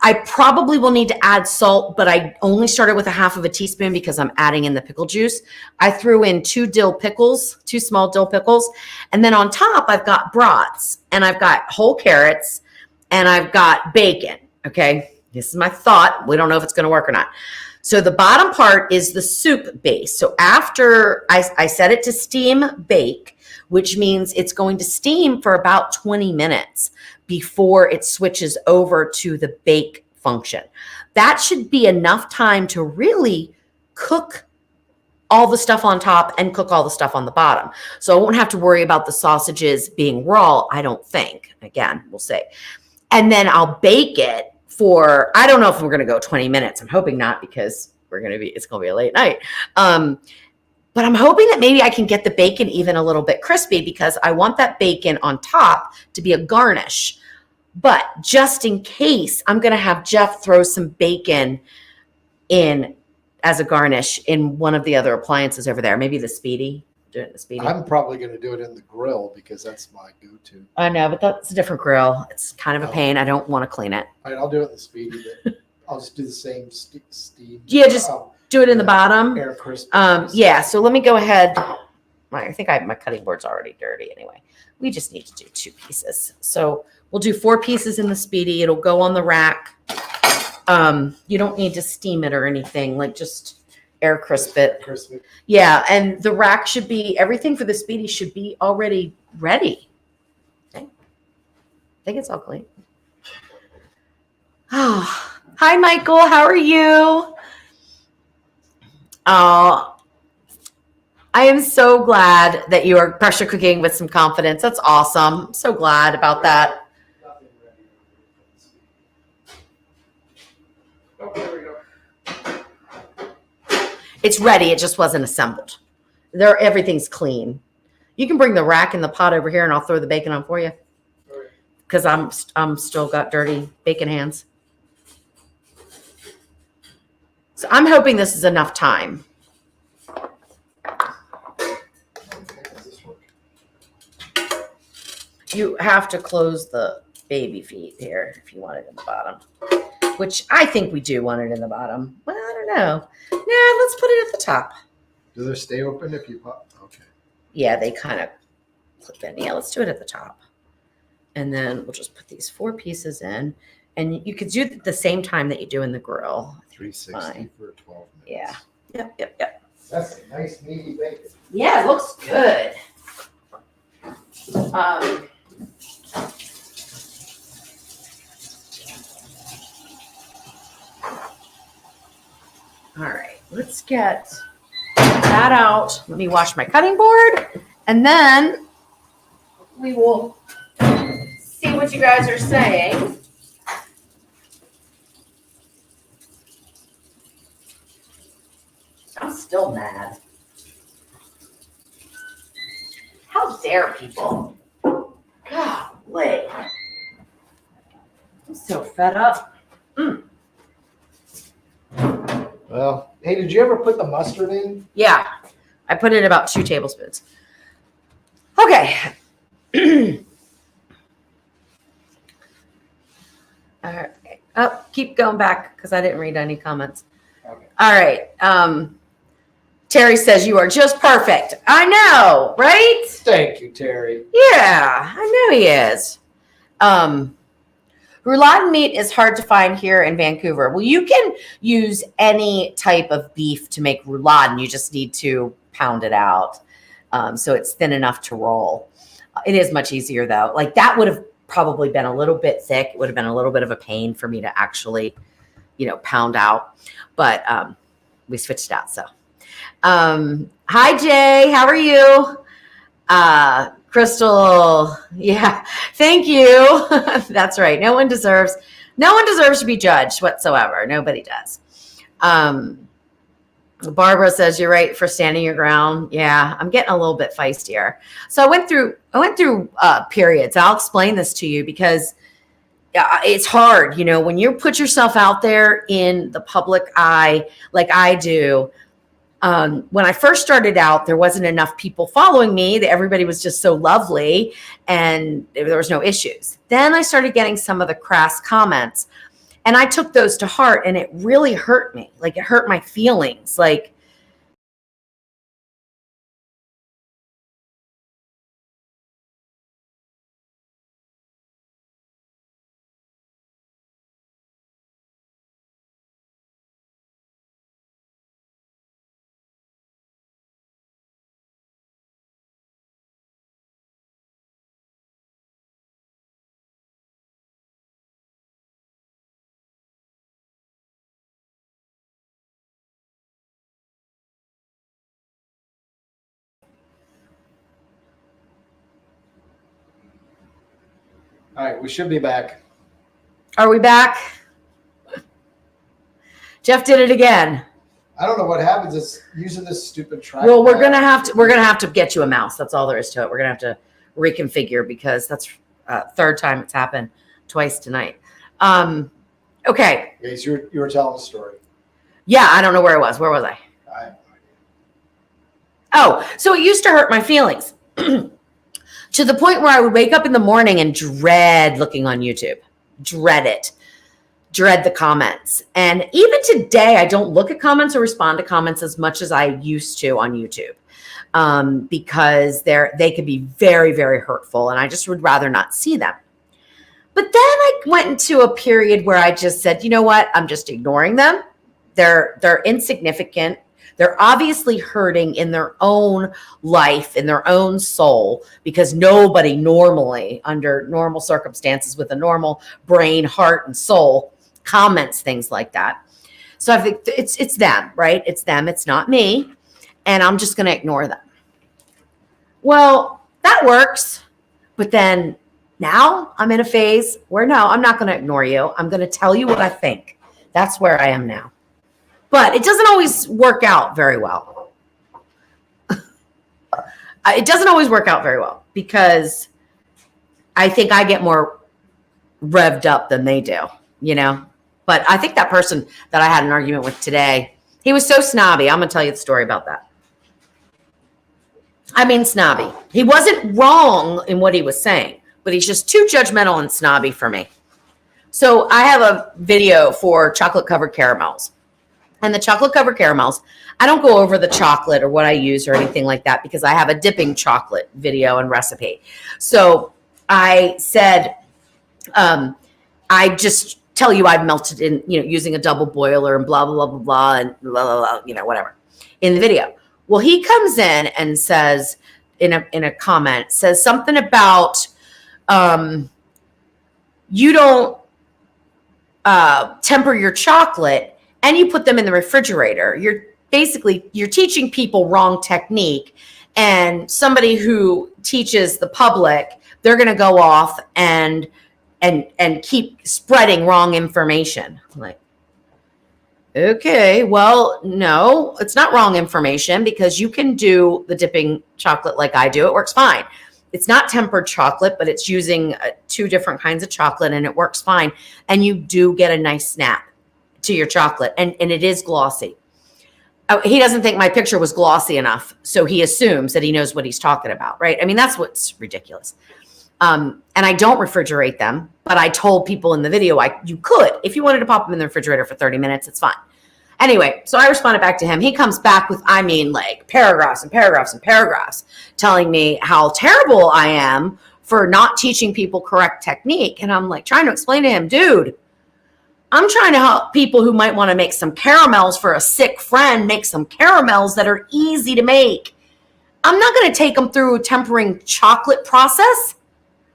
I probably will need to add salt, but I only started with a half of a teaspoon because I'm adding in the pickle juice. I threw in 2 small dill pickles. And then on top, I've got brats and I've got whole carrots and I've got bacon. Okay. This is my thought. We don't know if it's going to work or not. So the bottom part is the soup base. So after I set it to steam bake, which means it's going to steam for about 20 minutes before it switches over to the bake function. That should be enough time to really cook all the stuff on top and cook all the stuff on the bottom. So I won't have to worry about the sausages being raw, I don't think. Again, we'll see. And then I'll bake it for, I don't know if we're going to go 20 minutes. I'm hoping not because it's going to be a late night. But I'm hoping that maybe I can get the bacon even a little bit crispy because I want that bacon on top to be a garnish. But just in case, I'm going to have Jeff throw some bacon in as a garnish in one of the other appliances over there. Maybe the Speedy. Do it in the Speedy. I'm probably going to do it in the grill because that's my go-to. I know, but that's a different grill. It's kind of a pain. I don't want to clean it. All right, I'll do it in the Speedy. But I'll just do the same steam. Yeah, just do it in the bottom. Air crisp. Yeah, so let me go ahead. I think my cutting board's already dirty anyway. We just need to do 2 pieces. So we'll do 4 pieces in the Speedy. It'll go on the rack. You don't need to steam it or anything. Like just air crisp it. Yeah, and the rack should be, everything for the Speedy should be already ready. Okay. I think it's all clean. Oh, hi, Michael. How are you? Oh, I am so glad that you are pressure cooking with some confidence. That's awesome. I'm so glad about that. Oh, there we go. It's ready. It just wasn't assembled. Everything's clean. You can bring the rack and the pot over here and I'll throw the bacon on for you. Because I'm still got dirty bacon hands. So I'm hoping this is enough time. You have to close the baby feet here if you want it in the bottom. Which I think we do want it in the bottom. Well, I don't know. Nah, let's put it at the top. Do they stay open if you pop? Okay. Yeah, they kind of clip in. Yeah, let's do it at the top. And then we'll just put these 4 pieces in. And you could do it at the same time that you do in the grill. 360 Fine. for 12 minutes. Yeah. Yep. That's a nice meaty bacon. Yeah, it looks good. All right, let's get that out. Let me wash my cutting board, and then we will see what you guys are saying. I'm still mad. How dare people? Golly. I'm so fed up. Well, hey, did you ever put the mustard in? Yeah, I put in about 2 tablespoons. Okay. All right. Oh, keep going back because I didn't read any comments. Okay. All right. Terry says you are just perfect. I know, right? Thank you, Terry. Yeah, I know he is. Rouladen meat is hard to find here in Vancouver. Well, you can use any type of beef to make rouladen. You just need to pound it out so it's thin enough to roll. It is much easier, though. Like that would have probably been a little bit thick. It would have been a little bit of a pain for me to actually, pound out. But we switched it out, so. Hi, Jay. How are you? Crystal. Yeah. Thank you. That's right. No one deserves to be judged whatsoever. Nobody does. Barbara says you're right for standing your ground. Yeah. I'm getting a little bit feistier. So I went through periods. I'll explain this to you because it's hard, when you put yourself out there in the public eye, like I do. When I first started out, there wasn't enough people following me. Everybody was just so lovely and there was no issues. Then I started getting some of the crass comments and I took those to heart and it really hurt me. Like it hurt my feelings. Like, All right, we should be back. are we back? Jeff did it again. I don't know what happens. It's using this stupid track. Well, we're gonna have to get you a mouse. That's all there is to it. We're gonna have to reconfigure because that's third time it's happened twice tonight. Okay. Okay, so you were telling a story. Yeah, I don't know where I was. Where was I? I have no idea. Oh, so it used to hurt my feelings to the point where I would wake up in the morning and dread looking on YouTube. Dread it. Dread the comments. And even today, I don't look at comments or respond to comments as much as I used to on YouTube because they could be very, very hurtful. And I just would rather not see them. But then I went into a period where I just said, you know what? I'm just ignoring them. They're insignificant. They're obviously hurting in their own life, in their own soul, because nobody normally, under normal circumstances with a normal brain, heart, and soul, comments things like that. So I think it's them, right? It's them. It's not me. And I'm just going to ignore them. Well, that works. But then now I'm in a phase where no, I'm not going to ignore you. I'm going to tell you what I think. That's where I am now. But it doesn't always work out very well. It doesn't always work out very well because I think I get more revved up than they do, you know? But I think that person that I had an argument with today, he was so snobby. I'm going to tell you the story about that. I mean, snobby. He wasn't wrong in what he was saying, but he's just too judgmental and snobby for me. So I have a video for chocolate covered caramels. And the chocolate covered caramels, I don't go over the chocolate or what I use or anything like that because I have a dipping chocolate video and recipe. So I said, I just tell you I've melted in, using a double boiler and blah, blah, blah, blah, blah, and blah, blah, blah, whatever in the video. Well, he comes in and says in a comment, says something about you don't temper your chocolate and you put them in the refrigerator. You're teaching people wrong technique, and somebody who teaches the public, they're going to go off and keep spreading wrong information. I'm like, okay, well, no, it's not wrong information because you can do the dipping chocolate like I do. It works fine. It's not tempered chocolate, but it's using 2 different kinds of chocolate and it works fine. And you do get a nice snap to your chocolate and it is glossy. He doesn't think my picture was glossy enough. So he assumes that he knows what he's talking about, right? I mean, that's what's ridiculous. And I don't refrigerate them, but I told people in the video you could. If you wanted to pop them in the refrigerator for 30 minutes, it's fine. Anyway, so I responded back to him. He comes back with, paragraphs and paragraphs and paragraphs telling me how terrible I am for not teaching people correct technique. And I'm like trying to explain to him, dude, I'm trying to help people who might want to make some caramels for a sick friend, make some caramels that are easy to make. I'm not going to take them through a tempering chocolate process.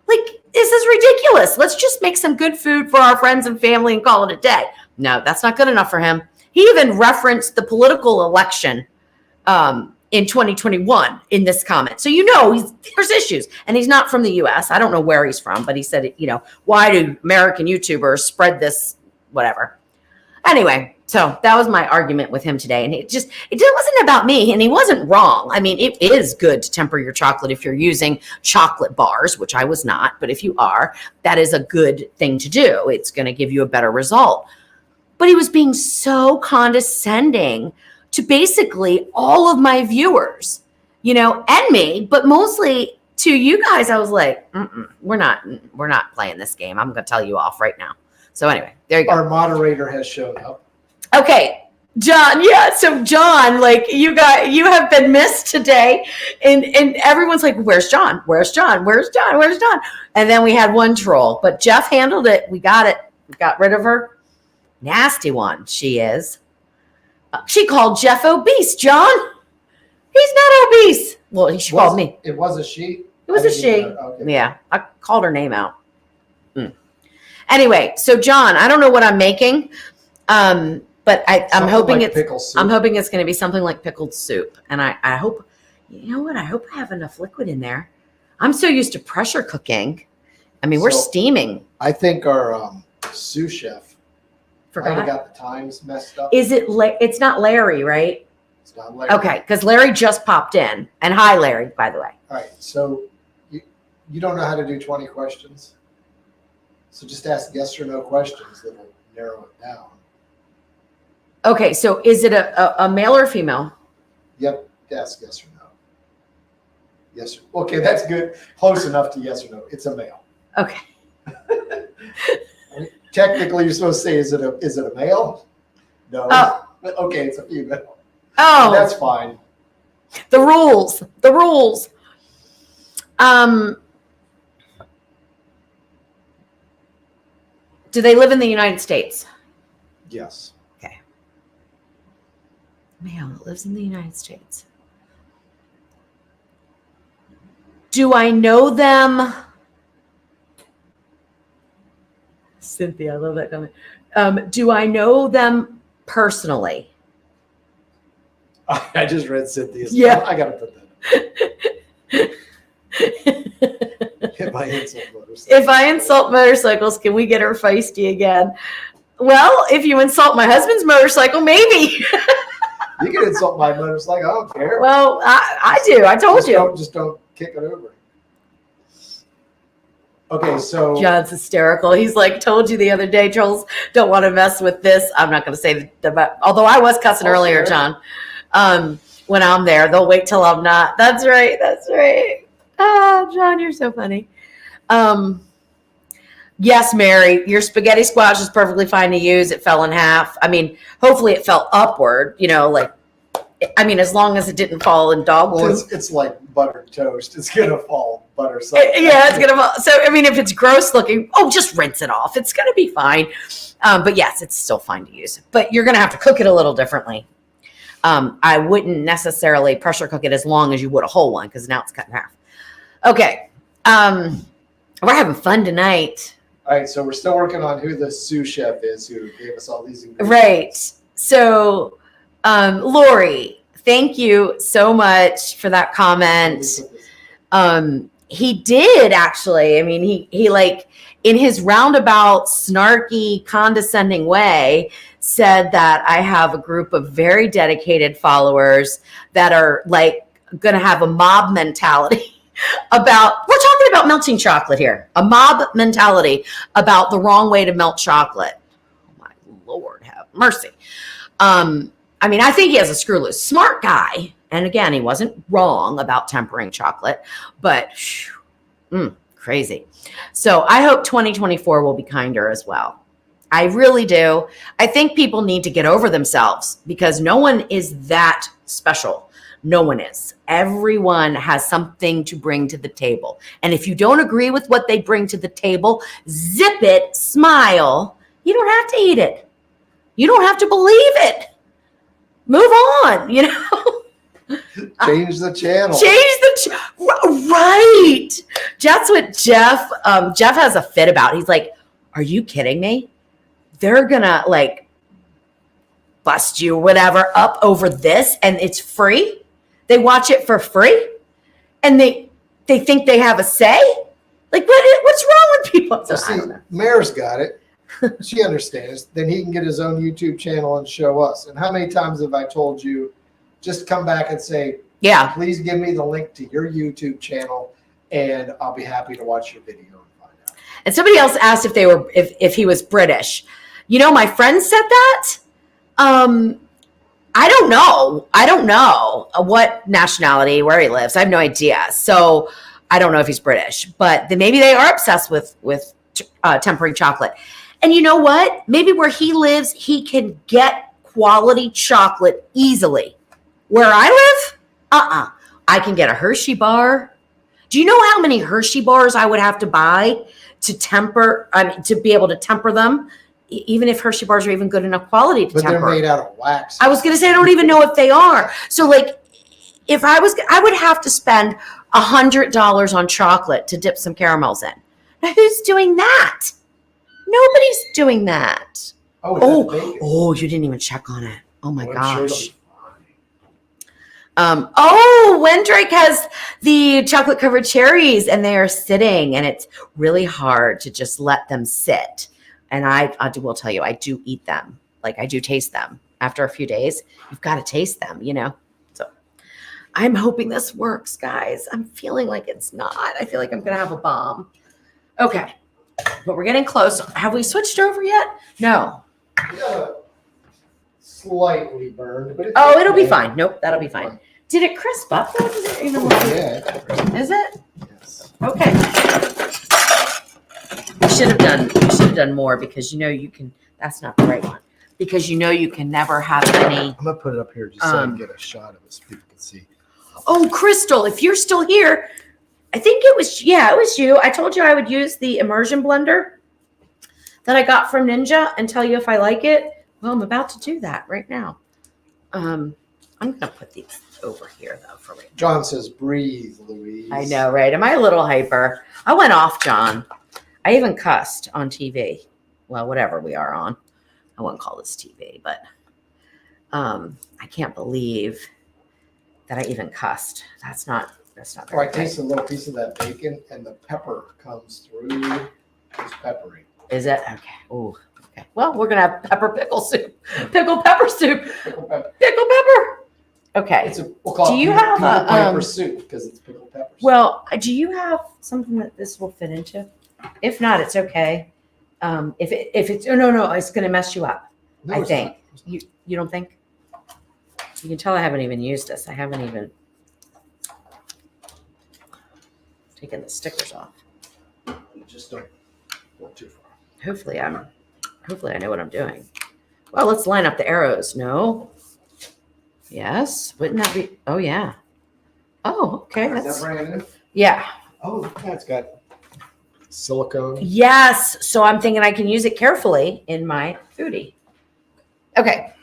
Like, this is ridiculous. Let's just make some good food for our friends and family and call it a day. No, that's not good enough for him. He even referenced the political election in 2021 in this comment. So, there's issues. And he's not from the U.S. I don't know where he's from, but he said, why do American YouTubers spread this, whatever. Anyway, so that was my argument with him today. And it wasn't about me, and he wasn't wrong. I mean, it is good to temper your chocolate if you're using chocolate bars, which I was not. But if you are, that is a good thing to do. It's going to give you a better result. But he was being so condescending to basically all of my viewers, and me, but mostly to you guys. I was like, we're not playing this game. I'm going to tell you off right now. So anyway, there you go. Our moderator has shown up. Okay, John. Yeah. So John, you have been missed today, and everyone's like, "Where's John? Where's John? Where's John? Where's John?" And then we had one troll, but Jeff handled it. We got it. We got rid of her. Nasty one. She is. She called Jeff obese. John, he's not obese. Well, she called me. It was a she. It was a she. Okay. Yeah, I called her name out. Anyway, so John, I don't know what I'm making, but I'm hoping like pickle soup. I'm hoping it's going to be something like pickled soup, and I hope, I hope I have enough liquid in there. I'm so used to pressure cooking. I mean, we're steaming. I think our sous chef forgot got the times messed up. Is it? It's not Larry, right? It's not Larry. Okay, because Larry just popped in, and hi, Larry, by the way. All right, so you don't know how to do 20 questions. So just ask yes or no questions that will narrow it down. Okay, so is it a male or female? Yep, ask yes or no. Yes. Okay, that's good. Close enough to yes or no. It's a male. Okay. Technically, you're supposed to say, is it a male? No. Oh. Okay, it's a female. Oh. That's fine. The rules. Do they live in the United States? Yes. Okay. Male that lives in the United States. Do I know them? Cynthia, I love that comment. Do I know them personally? I just read Cynthia's. Yeah. I got to put that in. If I insult motorcycles. If I insult motorcycles, can we get her feisty again? Well, if you insult my husband's motorcycle, maybe. You can insult my motorcycle. I don't care. Well, I do. I told you. Just don't kick it over. Okay, so John's hysterical. He's like, told you the other day, trolls don't want to mess with this. I'm not going to say that, although I was cussing earlier, John. When I'm there, they'll wait till I'm not. That's right. That's right. Oh, John, you're so funny. Yes, Mary, your spaghetti squash is perfectly fine to use. It fell in half. I mean, hopefully it fell upward, as long as it didn't fall in dog poop. Well, it's like buttered toast. It's going to fall butter side. Yeah, it's going to fall. So, if it's gross looking, just rinse it off. It's going to be fine. But yes, it's still fine to use. But you're going to have to cook it a little differently. I wouldn't necessarily pressure cook it as long as you would a whole one because now it's cut in half. Okay. We're having fun tonight. All right, so we're still working on who the sous chef is who gave us all these ingredients. Right. So, Lori, thank you so much for that comment. He did actually. I mean, he like in his roundabout, snarky, condescending way said that I have a group of very dedicated followers that are like going to have a mob mentality. We're talking about melting chocolate here, a mob mentality about the wrong way to melt chocolate. Oh my Lord, have mercy. I think he has a screw loose. Smart guy. And again, he wasn't wrong about tempering chocolate, but crazy. So I hope 2024 will be kinder as well. I really do. I think people need to get over themselves because no one is that special. No one is. Everyone has something to bring to the table. And if you don't agree with what they bring to the table, zip it, smile. You don't have to eat it. You don't have to believe it. Move on, Change the channel. Right. That's what Jeff has a fit about. He's like, are you kidding me? They're going to like bust you, whatever, up over this and it's free. They watch it for free and they think they have a say. Like, what's wrong with people? So, see, Mayor's got it. She understands. Then he can get his own YouTube channel and show us. And how many times have I told you, just come back and say, yeah, please give me the link to your YouTube channel and I'll be happy to watch your video and find out. And somebody else asked if he was British. My friend said that. I don't know. I don't know what nationality, where he lives. I have no idea. So I don't know if he's British, but maybe they are obsessed with tempering chocolate. And you know what? Maybe where he lives, he can get quality chocolate easily. Where I live, I can get a Hershey bar. Do you know how many Hershey bars I would have to buy to be able to temper them? Even if Hershey bars are even good enough quality to temper. But they're made out of wax. I was going to say, I don't even know if they are. So like, I would have to spend $100 on chocolate to dip some caramels in. Now who's doing that? Nobody's doing that. Oh, you didn't even check on it. Oh my gosh. Wendrake has the chocolate covered cherries and they are sitting and it's really hard to just let them sit. And I will tell you, I do eat them. Like I do taste them. After a few days, you've got to taste them, So I'm hoping this works, guys. I'm feeling like it's not. I feel like I'm going to have a bomb. Okay. But we're getting close. Have we switched over yet? No. Yeah, slightly burned. But it'll be fine. Nope, that'll be fine. Did it crisp up though? Does it even look yeah. Is it? Yes. Okay. We should have done more because you can. That's not the right one because you can never have any. I'm gonna put it up here just so I can get a shot of it so people can see. Oh, Crystal, if you're still here, I think it was you. I told you I would use the immersion blender that I got from Ninja and tell you if I like it. Well, I'm about to do that right now. I'm gonna put these over here though for right now. John says, "Breathe, Louise." I know, right? Am I a little hyper? I went off, John. I even cussed on TV. Well, whatever we are on. I wouldn't call this TV, but I can't believe that I even cussed. That's not Oh, I taste a little piece of that bacon and the pepper comes through. It's peppery. Is it? Okay. Ooh. Okay. Well, we're gonna have pepper pickle soup, pickle pepper soup, Pickle pepper. pickle pepper. Okay. We'll call Do it you peanut, have peanut a, pepper soup because it's pickled peppers. Well, do you have something that this will fit into? If not, it's okay. If it's no, it's gonna mess you up. No, I it's think not. you don't think? You can tell I haven't even used this. I haven't even taken the stickers off. You just don't go too far. Hopefully I know what I'm doing. Well, let's line up the arrows. No. Yes. Wouldn't that be? Oh yeah. Oh, okay. Is That's that brand new? yeah. Oh, yeah, it's got silicone. Yes. So I'm thinking I can use it carefully in my foodie. Okay.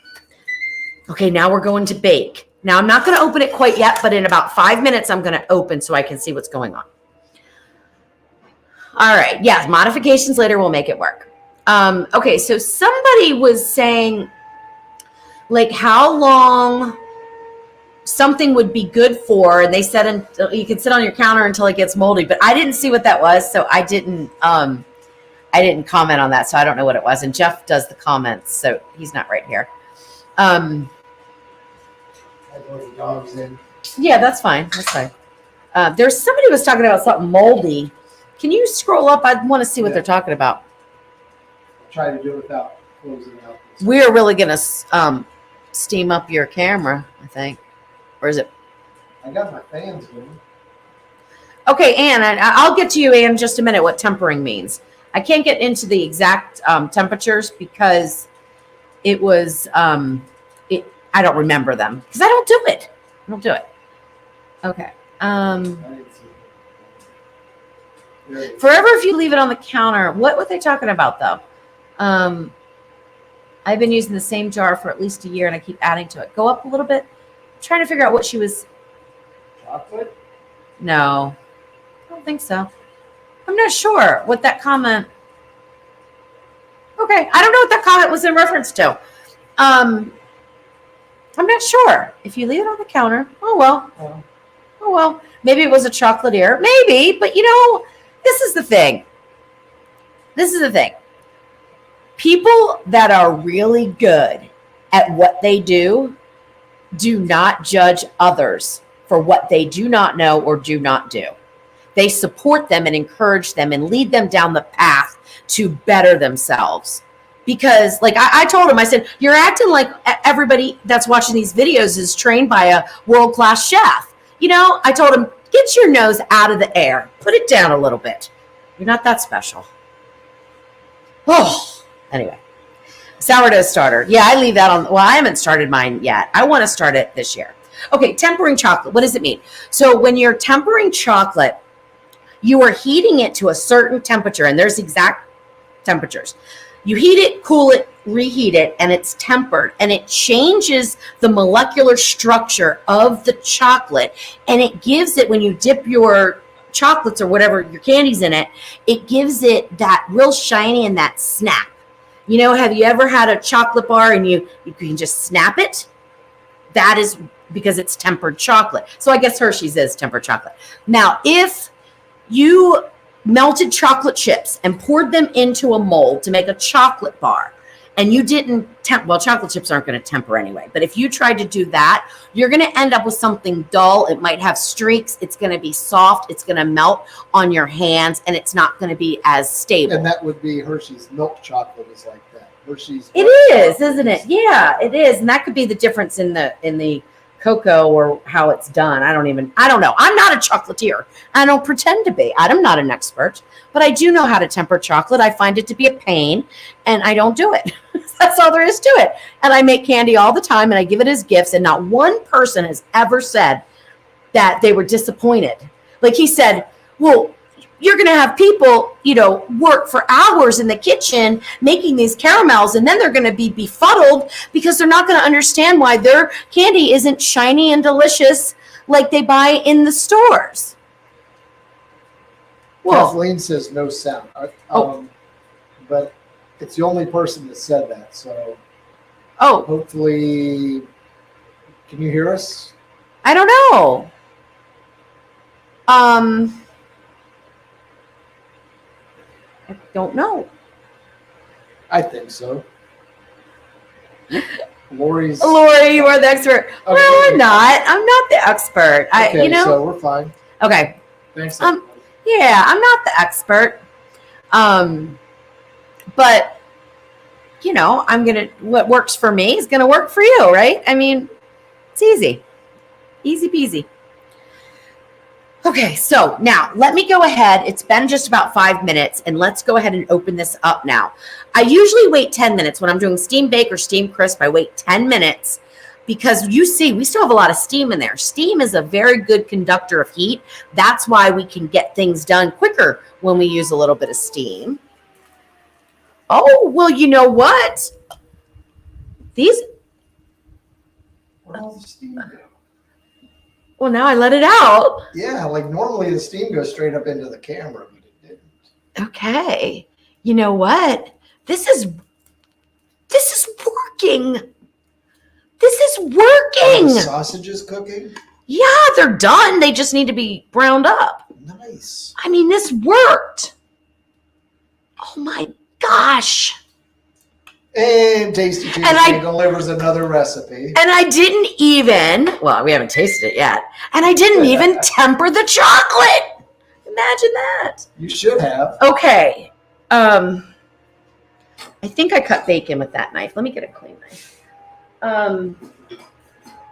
Okay, now we're going to bake. Now I'm not going to open it quite yet, but in about 5 minutes, I'm going to open so I can see what's going on. All right. Yes, modifications later will make it work. Okay, so somebody was saying, like, how long something would be good for, and they said you can sit on your counter until it gets moldy, but I didn't see what that was, so I didn't comment on that, so I don't know what it was. And Jeff does the comments, so he's not right here. I know the dog's in. Yeah, that's fine. That's fine. There's somebody was talking about something moldy. Can you scroll up? I want to see what they're talking about. I'll try to do it without closing out. We're really gonna steam up your camera, I think, or is it? I got my fans going. Okay, Anne, I'll get to you, Anne, in just a minute. What tempering means? I can't get into the exact temperatures because it was I don't remember them because I don't do it. I don't do it. Okay. Forever, if you leave it on the counter, what were they talking about though? I've been using the same jar for at least a year and I keep adding to it. Go up a little bit. I'm trying to figure out what she was. Chocolate? No, I don't think so. I'm not sure what that comment. Okay, I don't know what that comment was in reference to. I'm not sure. If you leave it on the counter, oh well. Maybe it was a chocolatier. Maybe, but this is the thing. People that are really good at what they do not judge others for what they do not know or do not do. They support them and encourage them and lead them down the path to better themselves. Because like I told him, I said, you're acting like everybody that's watching these videos is trained by a world-class chef. I told him, get your nose out of the air. Put it down a little bit. You're not that special. Oh, anyway. Sourdough starter. Yeah, I leave that on. Well, I haven't started mine yet. I want to start it this year. Okay, tempering chocolate. What does it mean? So when you're tempering chocolate, you are heating it to a certain temperature, and there's exact temperatures. You heat it, cool it, reheat it, and it's tempered, and it changes the molecular structure of the chocolate, and it gives it, when you dip your chocolates or whatever, your candies in it, it gives it that real shiny and that snap. Have you ever had a chocolate bar and you can just snap it? That is because it's tempered chocolate. So I guess Hershey's is tempered chocolate. Now, if you melted chocolate chips and poured them into a mold to make a chocolate bar, and you didn't chocolate chips aren't going to temper anyway, but if you tried to do that, you're going to end up with something dull. It might have streaks. It's going to be soft. It's going to melt on your hands, and it's not going to be as stable. And that would be Hershey's milk chocolate is like that. Hershey's. It is, isn't it? Yeah, it is. And that could be the difference in the cocoa or how it's done. I don't know. I'm not a chocolatier. I don't pretend to be. I'm not an expert, but I do know how to temper chocolate. I find it to be a pain, and I don't do it. That's all there is to it. And I make candy all the time, and I give it as gifts, and not one person has ever said that they were disappointed. Like he said, well, you're going to have people, work for hours in the kitchen making these caramels, and then they're going to be befuddled because they're not going to understand why their candy isn't shiny and delicious like they buy in the stores. Well, Kathleen says no sound. But it's the only person that said that. So hopefully, can you hear us? I don't know. I don't know. I think so. Lori, you are the expert. Okay, Well, I'm not. I'm not the expert. Okay, so we're fine. Okay. Thanks. Yeah, I'm not the expert. But what works for me is gonna work for you, right? I mean, it's easy peasy. Okay, so now let me go ahead. It's been just about 5 minutes, and let's go ahead and open this up now. I usually wait 10 minutes when I'm doing steam bake or steam crisp. I wait 10 minutes because you see, we still have a lot of steam in there. Steam is a very good conductor of heat. That's why we can get things done quicker when we use a little bit of steam. Oh, well, you know what? Where all the steam go? Well, now I let it out. Yeah, like normally the steam goes straight up into the camera, but it didn't. Okay. You know what? This is working. This is Are working. the sausages cooking? Yeah, they're done. They just need to be browned up. Nice. I mean, this worked. Oh my gosh. And Tasty Tuesday delivers another recipe. And I didn't even, well, we haven't tasted it yet. And I didn't even temper the chocolate. Imagine that. You should have. Okay. I think I cut bacon with that knife. Let me get a clean knife.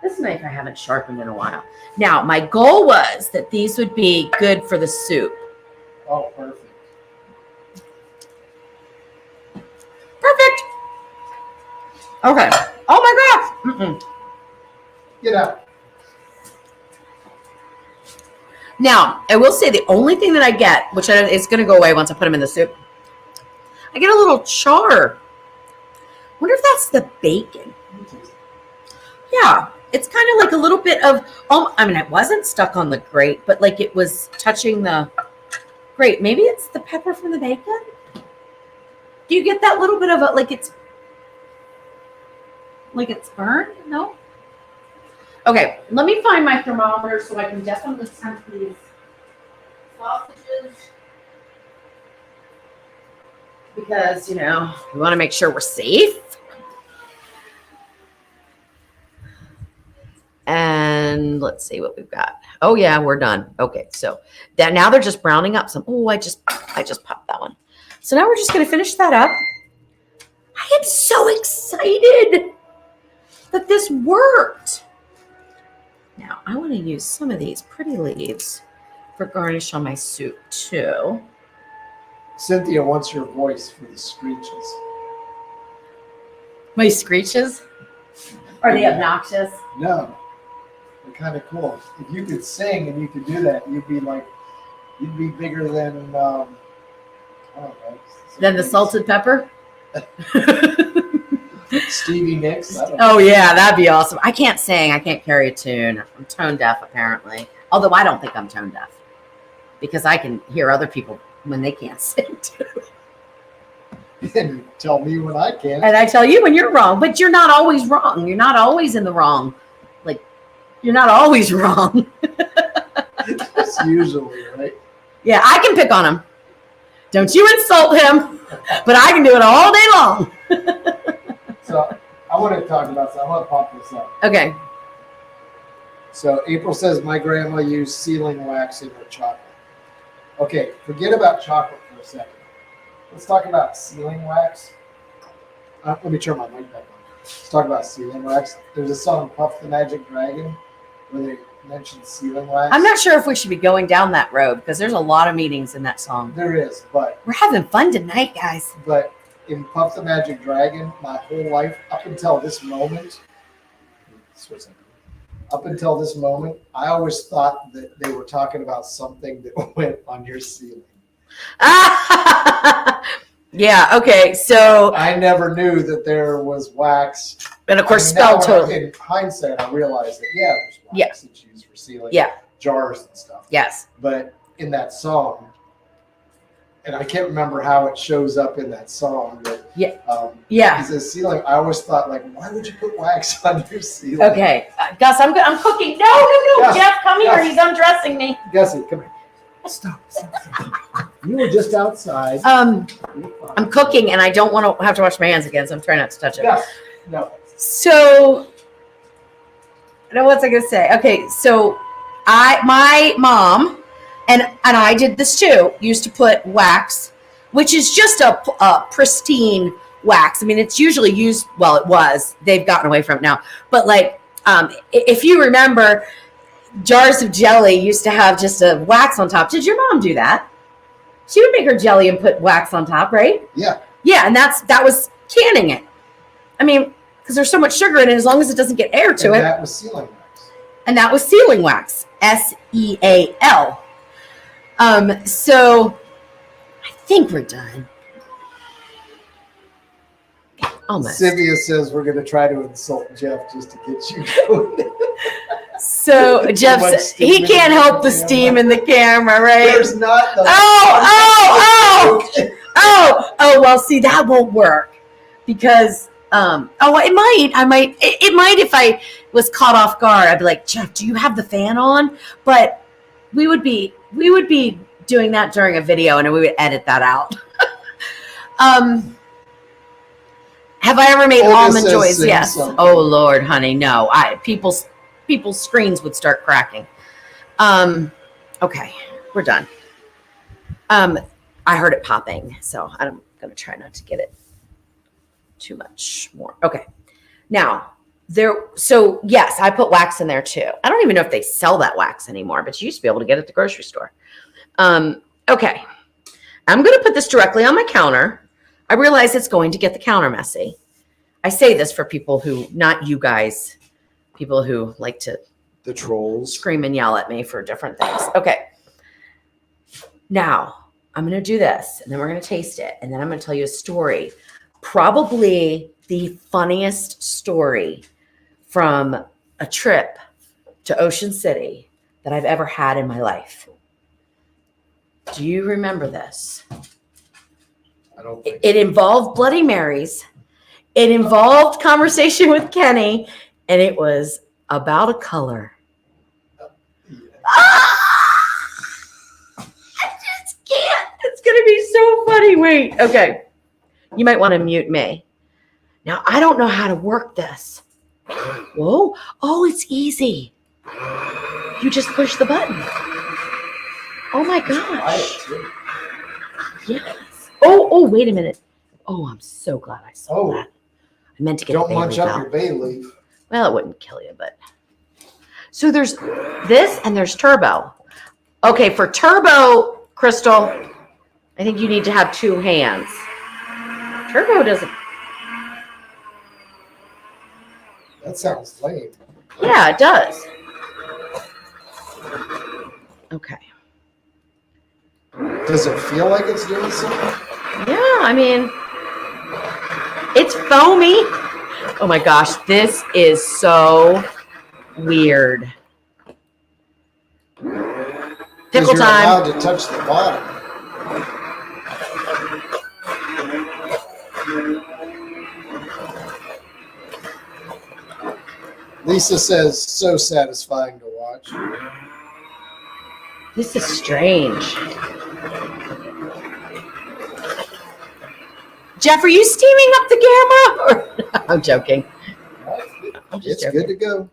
This knife I haven't sharpened in a while. Now, my goal was that these would be good for the soup. Oh, perfect. Perfect. Okay. Oh my gosh. Get out. Now, I will say the only thing that I get, which is going to go away once I put them in the soup, I get a little char. Wonder if that's the bacon. Yeah, it's kind of like a little bit of, I mean, it wasn't stuck on the grate, but like it was touching the grate. Maybe it's the pepper from the bacon. Do you get that little bit of like it's burned? No? Okay, let me find my thermometer so I can definitely temp these sausages. Because, we want to make sure we're safe. And let's see what we've got. Oh yeah, we're done. Okay, so now they're just browning up some. Oh, I just popped that one. So now we're just going to finish that up. I am so excited that this worked. Now, I want to use some of these pretty leaves for garnish on my soup, too. Cynthia wants your voice for the screeches. My screeches? Are they obnoxious? No. They're kind of cool. If you could sing and you could do that, you'd be bigger than, I don't know. Than the salted pepper? Stevie Nicks. Oh yeah, that'd be awesome. I can't sing. I can't carry a tune. I'm tone deaf apparently. Although I don't think I'm tone deaf because I can hear other people when they can't sing too. And tell me when I can. And I tell you when you're wrong, but you're not always wrong. You're not always in the wrong. Like you're not always wrong. That's usually right. Yeah, I can pick on him. Don't you insult him, but I can do it all day long. So I want to talk about something. I want to pop this up. Okay. So April says my grandma used sealing wax in her chocolate. Okay, forget about chocolate for a second. Let's talk about sealing wax. Let me turn my mic back on. Let's talk about sealing wax. There's a song, Puff the Magic Dragon, where they mention sealing wax. I'm not sure if we should be going down that road because there's a lot of meanings in that song. There is, but we're having fun tonight, guys. But in Puff the Magic Dragon, my whole life, up until this moment, I always thought that they were talking about something that went on your ceiling. Yeah, okay, so I never knew that there was wax. And of course, spelled totally. In hindsight, I realized that, there's wax that's used for sealing jars and stuff. Yes. But in that song, and I can't remember how it shows up in that song, but he says ceiling. I always thought, like, why would you put wax on your ceiling? Okay, Gus, I'm cooking. No, Gus, Jeff, come here. Gus. He's undressing me. Gussie, come here. Stop. You were just outside. I'm cooking and I don't want to have to wash my hands again, so I'm trying not to touch it. Yes. No. So, no, what's I gonna say? Okay, so my mom and I did this too. Used to put wax, which is just a pristine wax. I mean, it's usually used. Well, it was. They've gotten away from it now. But like, if you remember, jars of jelly used to have just a wax on top. Did your mom do that? She would make her jelly and put wax on top, right? Yeah. Yeah, and that was canning it. I mean, because there's so much sugar in it, as long as it doesn't get air to it. That was sealing wax. And that was sealing wax, SEAL. So I think we're done. Almost. Sylvia says we're going to try to insult Jeff just to get you going. So Jeff says he can't help the steam in the camera, right? There's not. Oh, well, see, that won't work because, it might. It might if I was caught off guard. I'd be like, Jeff, do you have the fan on? But we would be doing that during a video and we would edit that out. Have I ever made almond joys? Yes. Something. Oh Lord, honey, no. People's screens would start cracking. Okay, we're done. I heard it popping, so I'm gonna try not to get it too much more. Okay, now so yes, I put wax in there too. I don't even know if they sell that wax anymore, but you used to be able to get it at the grocery store. Okay, I'm gonna put this directly on my counter. I realize it's going to get the counter messy. I say this for people who, not you guys, people who like to The trolls scream and yell at me for different things. Okay. Now, I'm going to do this, and then we're going to taste it, and then I'm going to tell you a story. Probably the funniest story from a trip to Ocean City that I've ever had in my life. Do you remember this? I don't think It involved Bloody Marys. It involved conversation with Kenny, and it was about a color. I just can't. It's going to be so funny. Wait. Okay. You might want to mute me. Now, I don't know how to work this. Whoa. Oh, it's easy. You just push the button. Oh, my gosh. Yes. Oh, wait a minute. Oh, I'm so glad I saw that. I meant to get don't a munch bay up leaf your out. bay leaf. Well, it wouldn't kill you, but. So there's this and there's turbo. Okay, for turbo, Crystal, I think you need to have two hands. Turbo doesn't. That sounds lame. Yeah, it does. Okay. Does it feel like it's doing something? Yeah, I mean, it's foamy. Oh my gosh, this is so weird. Pickle You're time. allowed to touch the bottom. Lisa says, so satisfying to watch. This is strange. Jeff, are you steaming up the camera? I'm joking. I'm just It's joking. good to go.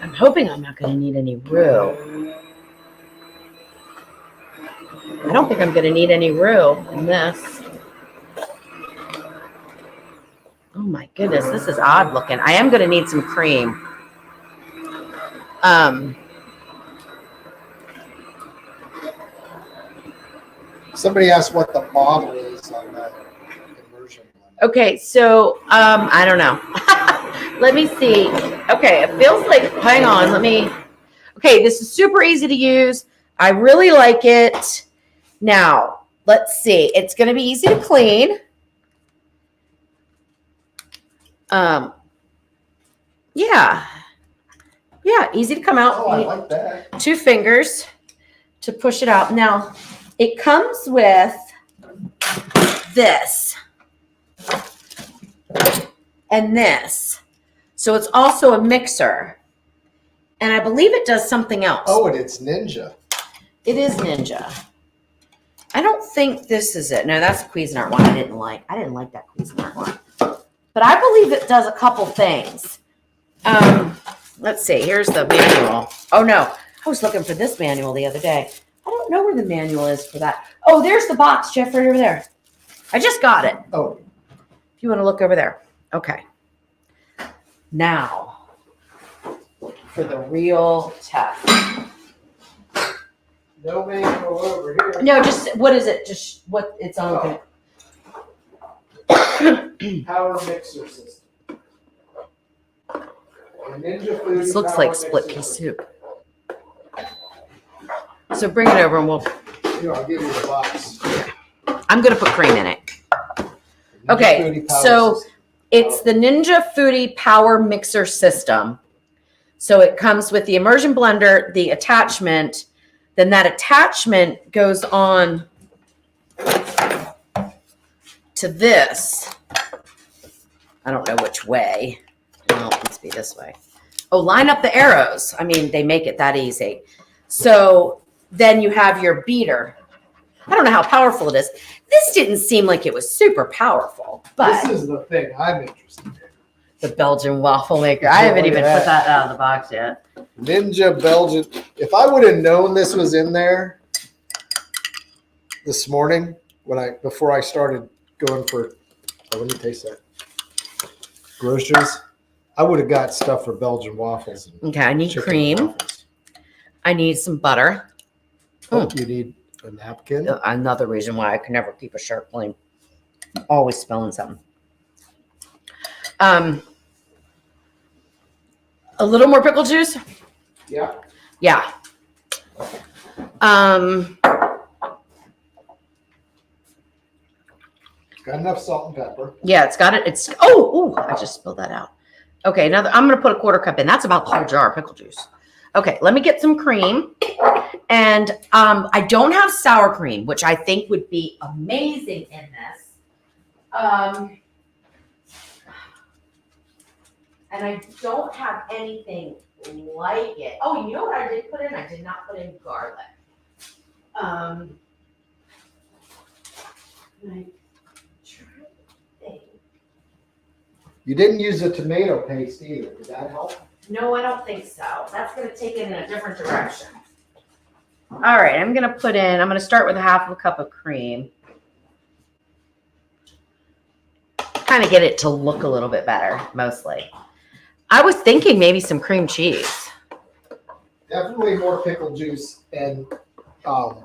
I'm hoping I'm not going to need any roux. I don't think I'm going to need any roux in this. Oh my goodness, this is odd looking. I am going to need some cream. Somebody asked what the model is on that immersion one. Okay, so I don't know. Let me see. Okay, it feels like, hang on, okay, this is super easy to use. I really like it. Now, let's see. It's going to be easy to clean. Yeah, easy to come out. Oh, I like that. 2 fingers to push it out. Now, it comes with this and this. So it's also a mixer. And I believe it does something else. Oh, and it's Ninja. It is Ninja. I don't think this is it. No, that's a Cuisinart one I didn't like. I didn't like that Cuisinart one. But I believe it does a couple things. Let's see. Here's the manual. Oh, no. I was looking for this manual the other day. I don't know where the manual is for that. Oh, there's the box, Jeff, right over there. I just got it. Oh. If you want to look over there. Okay. Now, for the real test. No manual over here. No, just, what is it? Just what it's on. Power mixer system. Ninja Food. This looks like split pea soup. So bring it over and we'll. Here, I'll give you the box. I'm going to put cream in it. Okay, so it's the Ninja Foodie Power Mixer System. So it comes with the immersion blender, the attachment, then that attachment goes on to this. I don't know which way. Well, let's be this way. Oh, line up the arrows. I mean, they make it that easy. So then you have your beater. I don't know how powerful it is. This didn't seem like it was super powerful, but this is the thing I'm interested in. the Belgian waffle maker. I haven't even put that out of the box yet. Ninja Belgian. If I would have known this was in there this morning before I started going for, let me taste that. Groceries, I would have got stuff for Belgian waffles. And Okay, I need cream. waffles. I need some butter. Oh, you need a napkin. Another reason why I can never keep a shirt clean. Always spilling something. A little more pickle juice. Yeah. Yeah. Got enough salt and pepper. Yeah, it's got it. Oh, I just spilled that out. Okay, now I'm going to put a quarter cup in. That's about the whole jar of pickle juice. Okay, let me get some cream. And I don't have sour cream, which I think would be amazing in this. And I don't have anything like it. Oh, you know what I did put in? I did not put in garlic. You didn't use a tomato paste either. Did that help? No, I don't think so. That's going to take it in a different direction. All right, I'm going to start with a half of a cup of cream. Kind of get it to look a little bit better, mostly. I was thinking maybe some cream cheese. Definitely more pickle juice, and I'm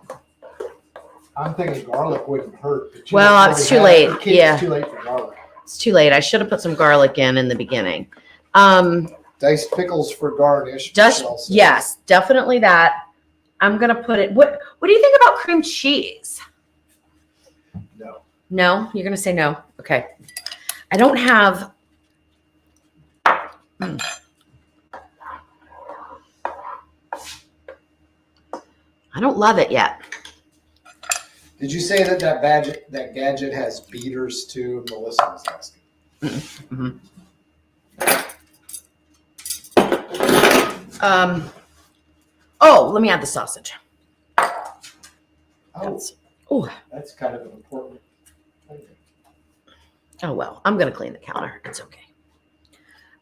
thinking garlic wouldn't hurt. But Well, it's too late. Yeah. It's too late for garlic. It's too late. I should have put some garlic in the beginning. Diced pickles for garnish. Yes, definitely that. I'm going to put it. What do you think about cream cheese? No. No? You're going to say no? Okay. I don't have. I don't love it yet. Did you say that gadget has beaters too? Melissa was asking. Mm-hmm. Oh, let me add the sausage. That's kind of an important thing. Oh, well, I'm going to clean the counter. It's okay.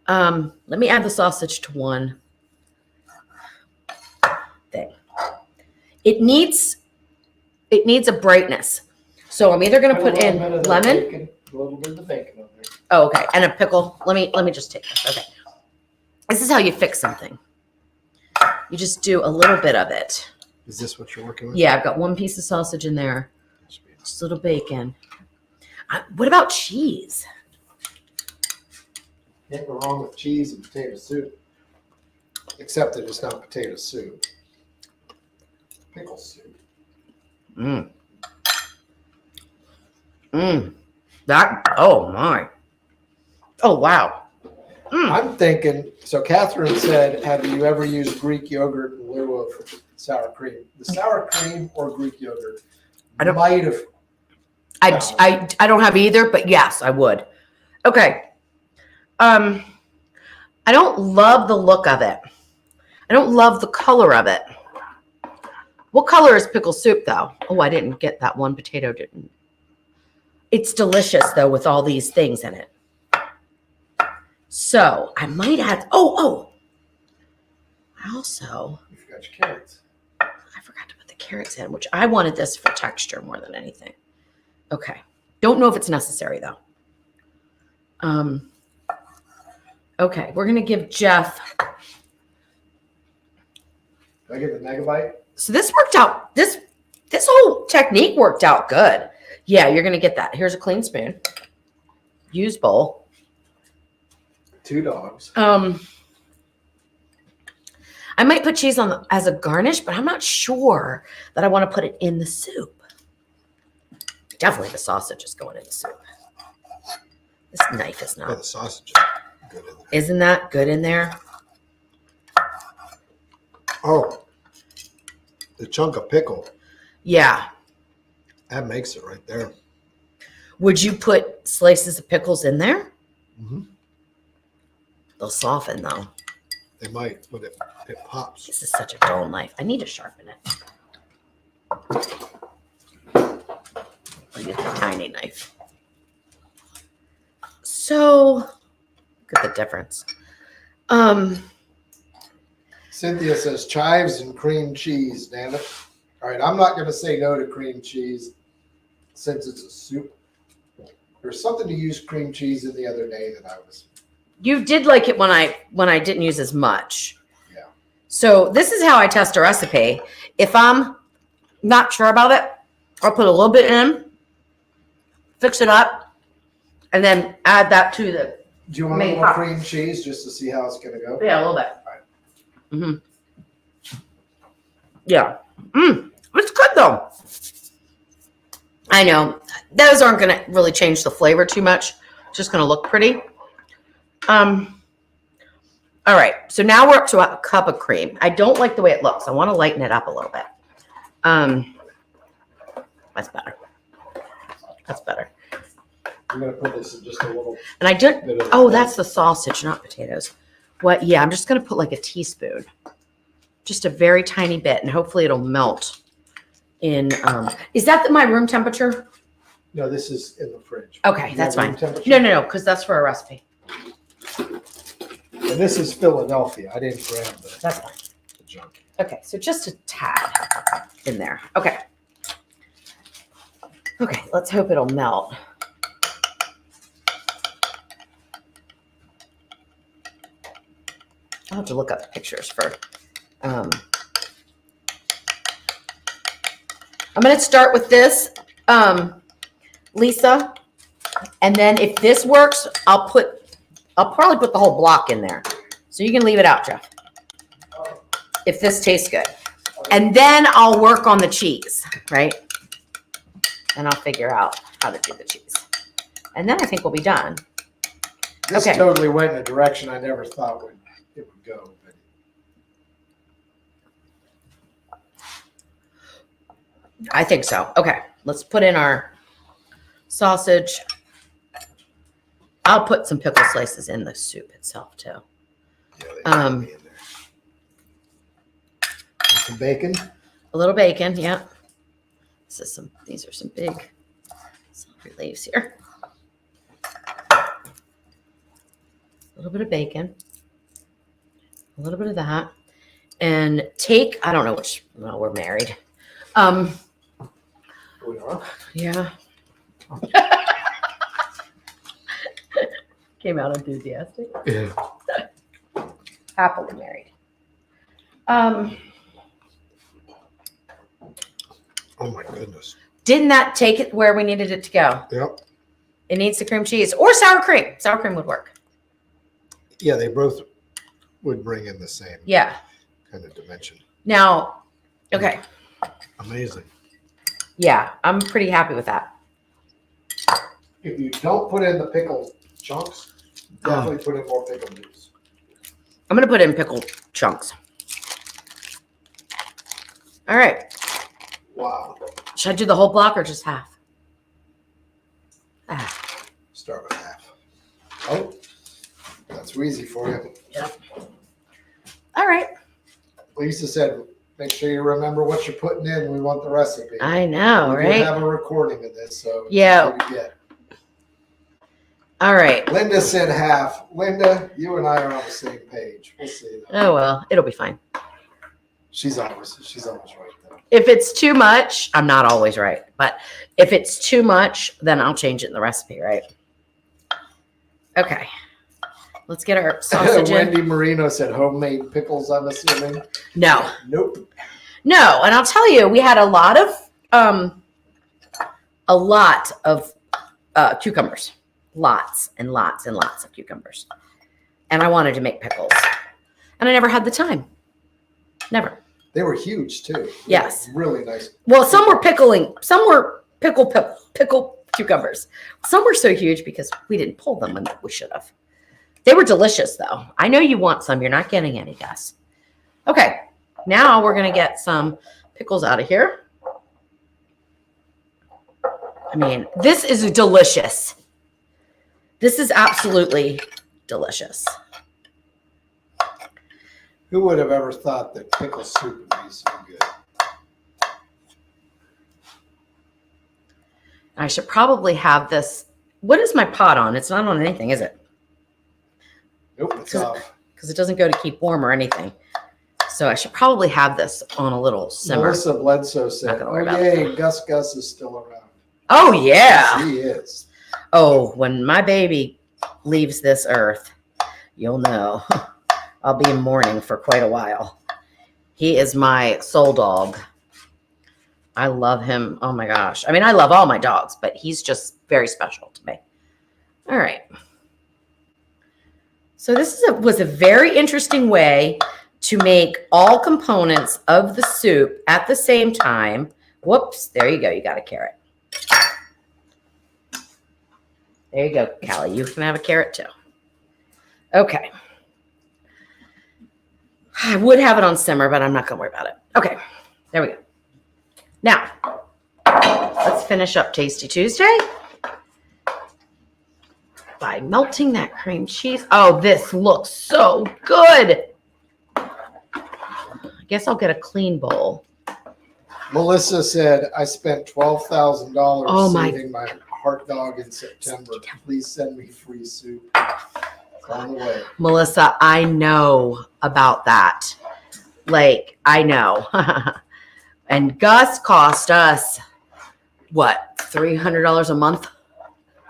Let me add the sausage to one thing. It needs a brightness. So I'm either going to put in lemon. A little bit of the bacon on there. Oh, okay. And a pickle. Let me just take this. Okay. This is how you fix something. You just do a little bit of it. Is this what you're working with? Yeah, I've got one piece of sausage in there. Just a little bacon. What about cheese? Can't go wrong with cheese and potato soup. Except that it's not potato soup. Pickle soup. Oh my. Oh wow. I'm thinking, so Catherine said, have you ever used Greek yogurt in lieu of sour cream? The sour cream or Greek yogurt I don't have either, but yes, I would. Okay. I don't love the look of it. I don't love the color of it. What color is pickle soup though? Oh, I didn't get that one potato. Didn't. It's delicious though with all these things in it. So I might have, also, You forgot your carrots. I forgot to put the carrots in, which I wanted this for texture more than anything. Okay. Don't know if it's necessary though. Okay, we're gonna give Jeff. Do I get the megabyte? So this worked out. This whole technique worked out good. Yeah, you're gonna get that. Here's a clean spoon. Use bowl. 2 dogs. I might put cheese on as a garnish, but I'm not sure that I want to put it in the soup. Definitely the sausage is going in the soup. This knife is Yeah, not. the sausage is good in there. Isn't that good in there? Oh, the chunk of pickle. Yeah. That makes it right there. Would you put slices of pickles in there? Mm-hmm. They'll soften though. They might, but it pops. This is such a dull knife. I need to sharpen it. I use a tiny knife. So, look at the difference. Cynthia says chives and cream cheese, damn it. All right, I'm not going to say no to cream cheese since it's a soup. There's something to use cream cheese in the other day that I was. You did like it when I didn't use as much. Yeah. So this is how I test a recipe. If I'm not sure about it, I'll put a little bit in, fix it up, and then add that to the. Do you want a little cream cheese just to see how it's going to go? Yeah, a little bit. Mm-hmm. Yeah. It's good though. I know those aren't going to really change the flavor too much. It's just going to look pretty. All right. So now we're up to a cup of cream. I don't like the way it looks. I want to lighten it up a little bit. That's better. That's better. I'm going to put this in just a little. And I did. Oh, that's the sausage, not potatoes. What? Yeah, I'm just going to put like a teaspoon, just a very tiny bit, and hopefully it'll melt. In is that my room temperature? No, this is in the fridge. Okay, You that's have room fine. temperature? No, because that's for a recipe. And this is Philadelphia. I didn't grab That's fine. the junk. Okay, so just a tad in there. Okay. Okay, let's hope it'll melt. I'll have to look up pictures for. I'm going to start with this, Lisa, and then if this works, I'll probably put the whole block in there. So you can leave it out, Jeff, if this tastes good. And then I'll work on the cheese, right? And I'll figure out how to do the cheese. And then I think we'll be done. This Okay. totally went in a direction I never thought it would go. But I think so. Okay, let's put in our sausage. I'll put some pickle slices in the soup itself too. yeah, they can be in there. And some bacon. A little bacon, yeah. These are some big celery leaves here. A little bit of bacon. A little bit of that. And I don't know which, well, we're married. We are. Yeah. Came out enthusiastic. Yeah. Happily married. Oh my goodness. Didn't that take it where we needed it to go? Yep. It needs the cream cheese or sour cream. Sour cream would work. Yeah, they both would bring in the same Yeah. kind of dimension. Now, okay. Amazing. Yeah, I'm pretty happy with that. If you don't put in the pickle chunks, definitely put in more pickle juice. I'm going to put in pickled chunks. All right. Wow. Should I do the whole block or just half? Start with half. Oh, that's easy for you. Yeah. All right. Lisa said, make sure you remember what you're putting in. We want the recipe. I know, we right? We have a recording of this, so yeah. it's easy to get. All right. Linda said half. Linda, you and I are on the same page. We'll see. Oh well, it'll be fine. She's always right though. If it's too much, I'm not always right, but if it's too much, then I'll change it in the recipe, right? Okay. Let's get our sausage in. Wendy Marino said homemade pickles, I'm assuming. No. Nope. No, and I'll tell you, we had a lot of cucumbers. Lots and lots and lots of cucumbers. And I wanted to make pickles. And I never had the time. Never. They were huge too. Yes. Really nice. Well, some were pickle cucumbers. Some were so huge because we didn't pull them when we should have. They were delicious though. I know you want some. You're not getting any, Gus. Okay. Now we're going to get some pickles out of here. I mean, this is delicious. This is absolutely delicious. Who would have ever thought that pickle soup would be so good? I should probably have this. What is my pot on? It's not on anything, is it? Nope, it's off. Because it doesn't go to keep warm or anything. So I should probably have this on a little simmer. Melissa Bledsoe said, oh yay, Gus is still around. Oh yeah. She is. Oh, when my baby leaves this earth, you'll know. I'll be in mourning for quite a while. He is my soul dog. I love him. Oh my gosh. I mean, I love all my dogs, but he's just very special to me. All right. So this was a very interesting way to make all components of the soup at the same time. Whoops. There you go. You got a carrot. There you go, Callie. You can have a carrot too. Okay. I would have it on simmer, but I'm not going to worry about it. Okay. There we go. Now, let's finish up Tasty Tuesday by melting that cream cheese. Oh, this looks so good. I guess I'll get a clean bowl. Melissa said, I spent $12,000 my saving my heart dog in September. Please send me free soup. It's on the way. Melissa, I know about that. Like, I know. And Gus cost us, what, $300 a month?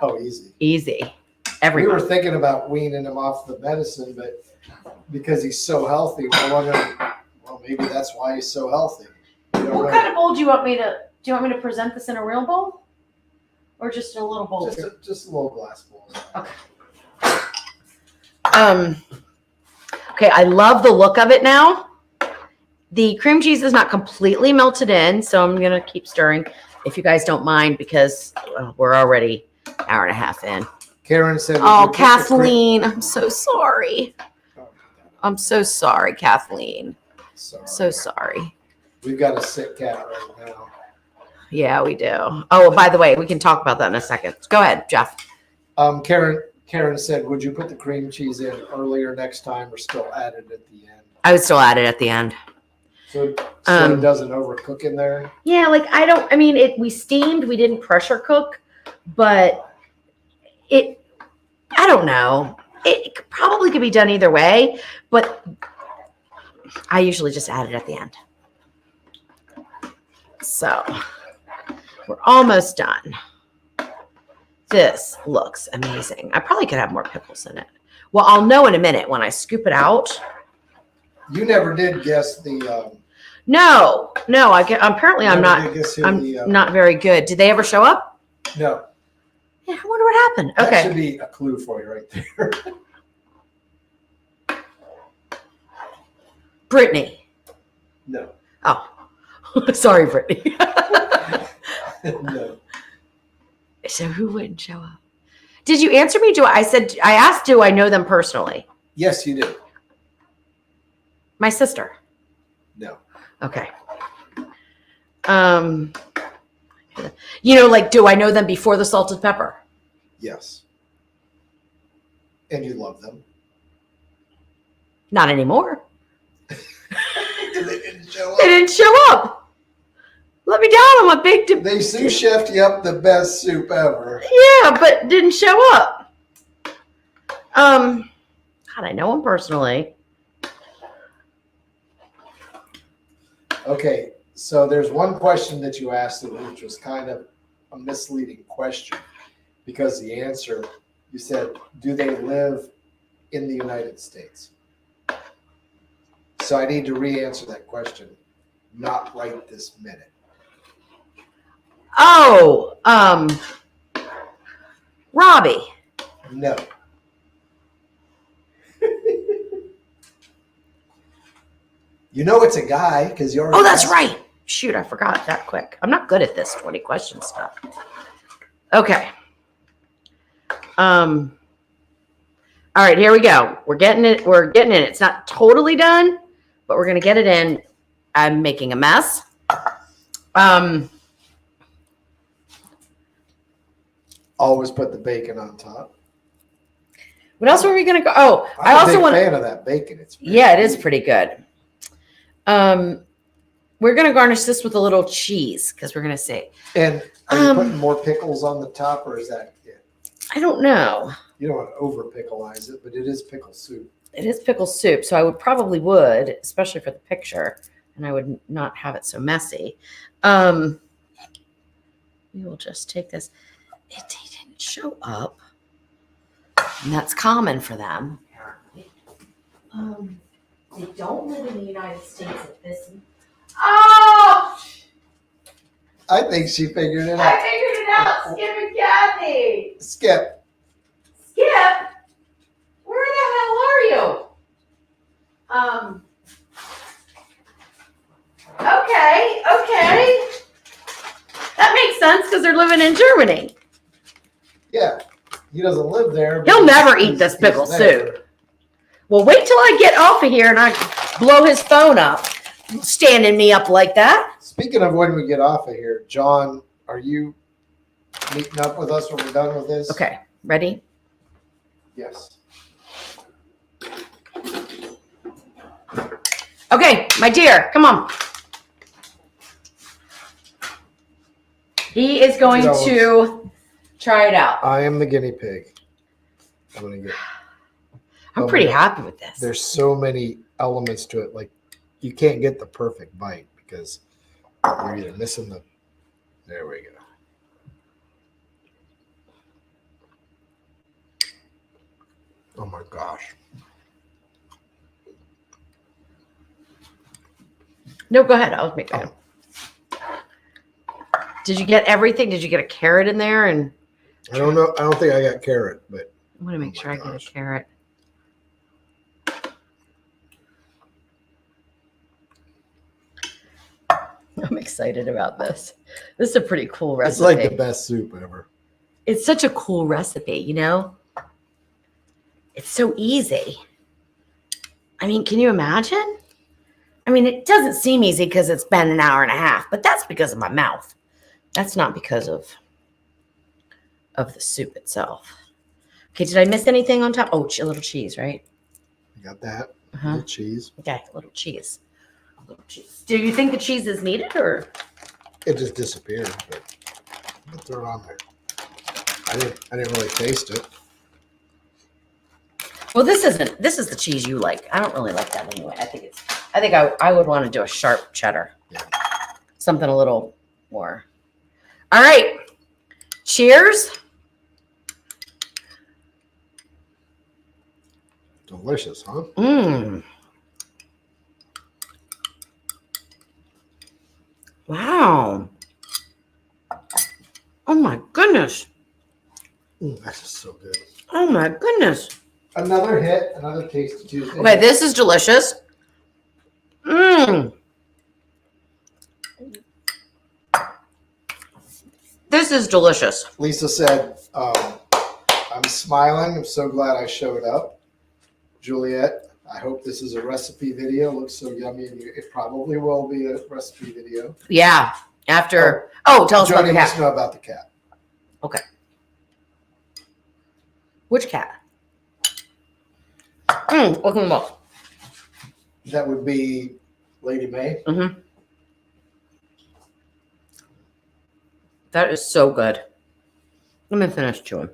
Oh, easy. Easy. Every We were month. thinking about weaning him off the medicine, but because he's so healthy, we're wondering, well, maybe that's why he's so healthy. What kind of bowl do you want me to? Do you want me to present this in a real bowl, or just in a little bowl? Just a little glass bowl. Okay. Okay. I love the look of it now. The cream cheese is not completely melted in, so I'm gonna keep stirring, if you guys don't mind, because we're already an hour and a half in. Karen said, Oh, Kathleen, I'm so sorry. I'm so sorry, Kathleen. So sorry. We've got a sick cat right now. Yeah, we do. Oh, by the way, we can talk about that in a second. Go ahead, Jeff. Karen said, would you put the cream cheese in earlier next time or still add it at the end? I would still add it at the end. So it doesn't overcook in there? Yeah, like we steamed, we didn't pressure cook, but I don't know. It probably could be done either way, but I usually just add it at the end. So we're almost done. This looks amazing. I probably could have more pickles in it. Well, I'll know in a minute when I scoop it out. You never did guess the. No. Apparently, I'm not very good. Did they ever show up? No. Yeah, I wonder what happened. Okay. That should be a clue for you right there. Brittany. No. Oh, sorry, Brittany. No. So who wouldn't show up? Did you answer me? I asked, do I know them personally? Yes, you do. My sister. No. Okay. Do I know them before the salted pepper? Yes. And you love them. Not anymore. Do they didn't show up. They didn't show up. Let me down on my big. They sous chefed you up the best soup ever. Yeah, but didn't show up. God, I know him personally. Okay, so there's one question that you asked which was kind of a misleading question because the answer, you said, do they live in the United States? So I need to re-answer that question, not right this minute. Oh, Robbie. No. You know it's a guy because you're. Oh, that's right. Shoot, I forgot that quick. I'm not good at this 20 question stuff. Okay. All right, here we go. We're getting it. We're getting it. It's not totally done, but we're gonna get it in. I'm making a mess. Always put the bacon on top. What else were we gonna go? Oh, I'm I a also big want. fan of that bacon. It's Yeah, it is pretty good. We're gonna garnish this with a little cheese because we're gonna say. And are you putting more pickles on the top, or is that it? I don't know. You don't want to over pickleize it, but it is pickle soup. It is pickle soup, so I would probably would, especially for the picture, and I would not have it so messy. We will just take this. It didn't show up, and that's common for them. Apparently, they don't live in the United States at this. Oh! I think she figured it I out. figured it out. Skip and Kathy. Skip. Skip, where the hell are you? Okay. That makes sense because they're living in Germany. Yeah, he doesn't live there. but He'll never he's- eat this he's pickle there. soup. Well, wait till I get off of here and I blow his phone up, standing me up like that. Speaking of when we get off of here, John, are you meeting up with us when we're done with this? Okay, ready? Yes. Okay, my dear, come on. He is going to try it out. I am the guinea pig. I'm gonna get. I'm pretty happy with this. There's so many elements to it. Like you can't get the perfect bite because you're either missing the. There we go. Oh my gosh. No, go ahead. I'll make it. Did you get everything? Did you get a carrot in there? And I don't know. I don't think I got carrot, but I want to make sure I get a carrot. I'm excited about this. This is a pretty cool recipe. it's like the best soup ever. It's such a cool recipe, you know? It's so easy. I mean, can you imagine? I mean, it doesn't seem easy because it's been an hour and a half, but that's because of my mouth. That's not because of the soup itself. Okay, did I miss anything on top? Oh, a little cheese, right? You got that? Uh-huh. Little cheese. Okay, a little cheese. A little cheese. Do you think the cheese is needed or? It just disappeared, but throw it on there. I didn't really taste it. Well, this is the cheese you like. I don't really like that anyway. I think I would want to do a sharp cheddar. Yeah. Something a little more. All right. Cheers. Delicious, huh? Mmm. Wow. Oh my goodness. That's just so good. Oh my goodness. Another hit, another Tasty Tuesday. Okay, this is delicious. Mmm. This is delicious. Lisa said, I'm smiling. I'm so glad I showed up. Juliet, I hope this is a recipe video. Looks so yummy. It probably will be a recipe video. Yeah. After. Oh, tell us about Jody the wants cat. to know about the cat. Okay. Which cat? Look at them all. That would be Lady May. Mm-hmm. That is so good. Let me finish chewing.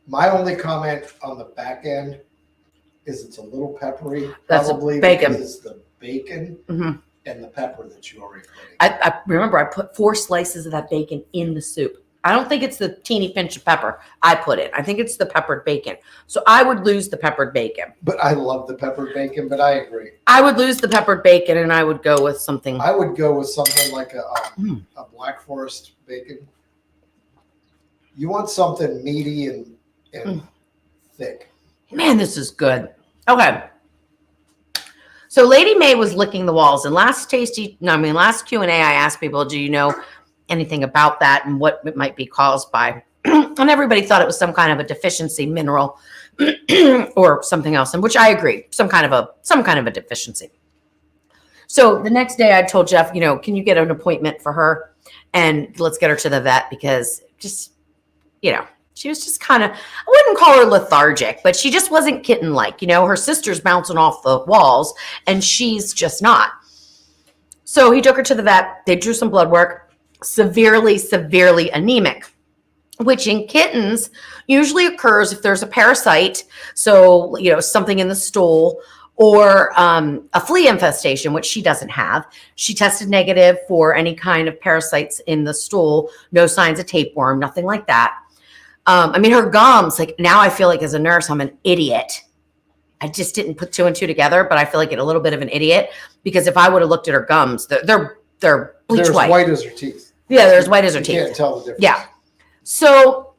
My only comment on the back end is it's a little peppery. That's probably bacon. because it's the bacon Mm-hmm. and the pepper that you already put in. I remember I put 4 slices of that bacon in the soup. I don't think it's the teeny pinch of pepper I put in. I think it's the peppered bacon. So I would lose the peppered bacon. But I love the peppered bacon, but I agree. I would lose the peppered bacon and I would go with something. I would go with something like a Black Forest bacon. You want something meaty and thick. Man, this is good. Okay. So Lady May was licking the walls, and last Q&A, I asked people, do you know anything about that and what it might be caused by? And everybody thought it was some kind of a deficiency mineral or something else, and which I agree, some kind of a deficiency. So the next day I told Jeff, can you get an appointment for her and let's get her to the vet, because just, she was just kind of, I wouldn't call her lethargic, but she just wasn't kitten-like. Her sister's bouncing off the walls and she's just not. So he took her to the vet. They drew some blood work, severely anemic, which in kittens usually occurs if there's a parasite. So, something in the stool or a flea infestation, which she doesn't have. She tested negative for any kind of parasites in the stool, no signs of tapeworm, nothing like that. Her gums, now I feel like as a nurse, I'm an idiot. I just didn't put 2 and 2 together, but I feel like a little bit of an idiot, because if I would have looked at her gums, they're bleach white. White as her teeth. Yeah, they're as white as her teeth. You can't tell the difference. Yeah. So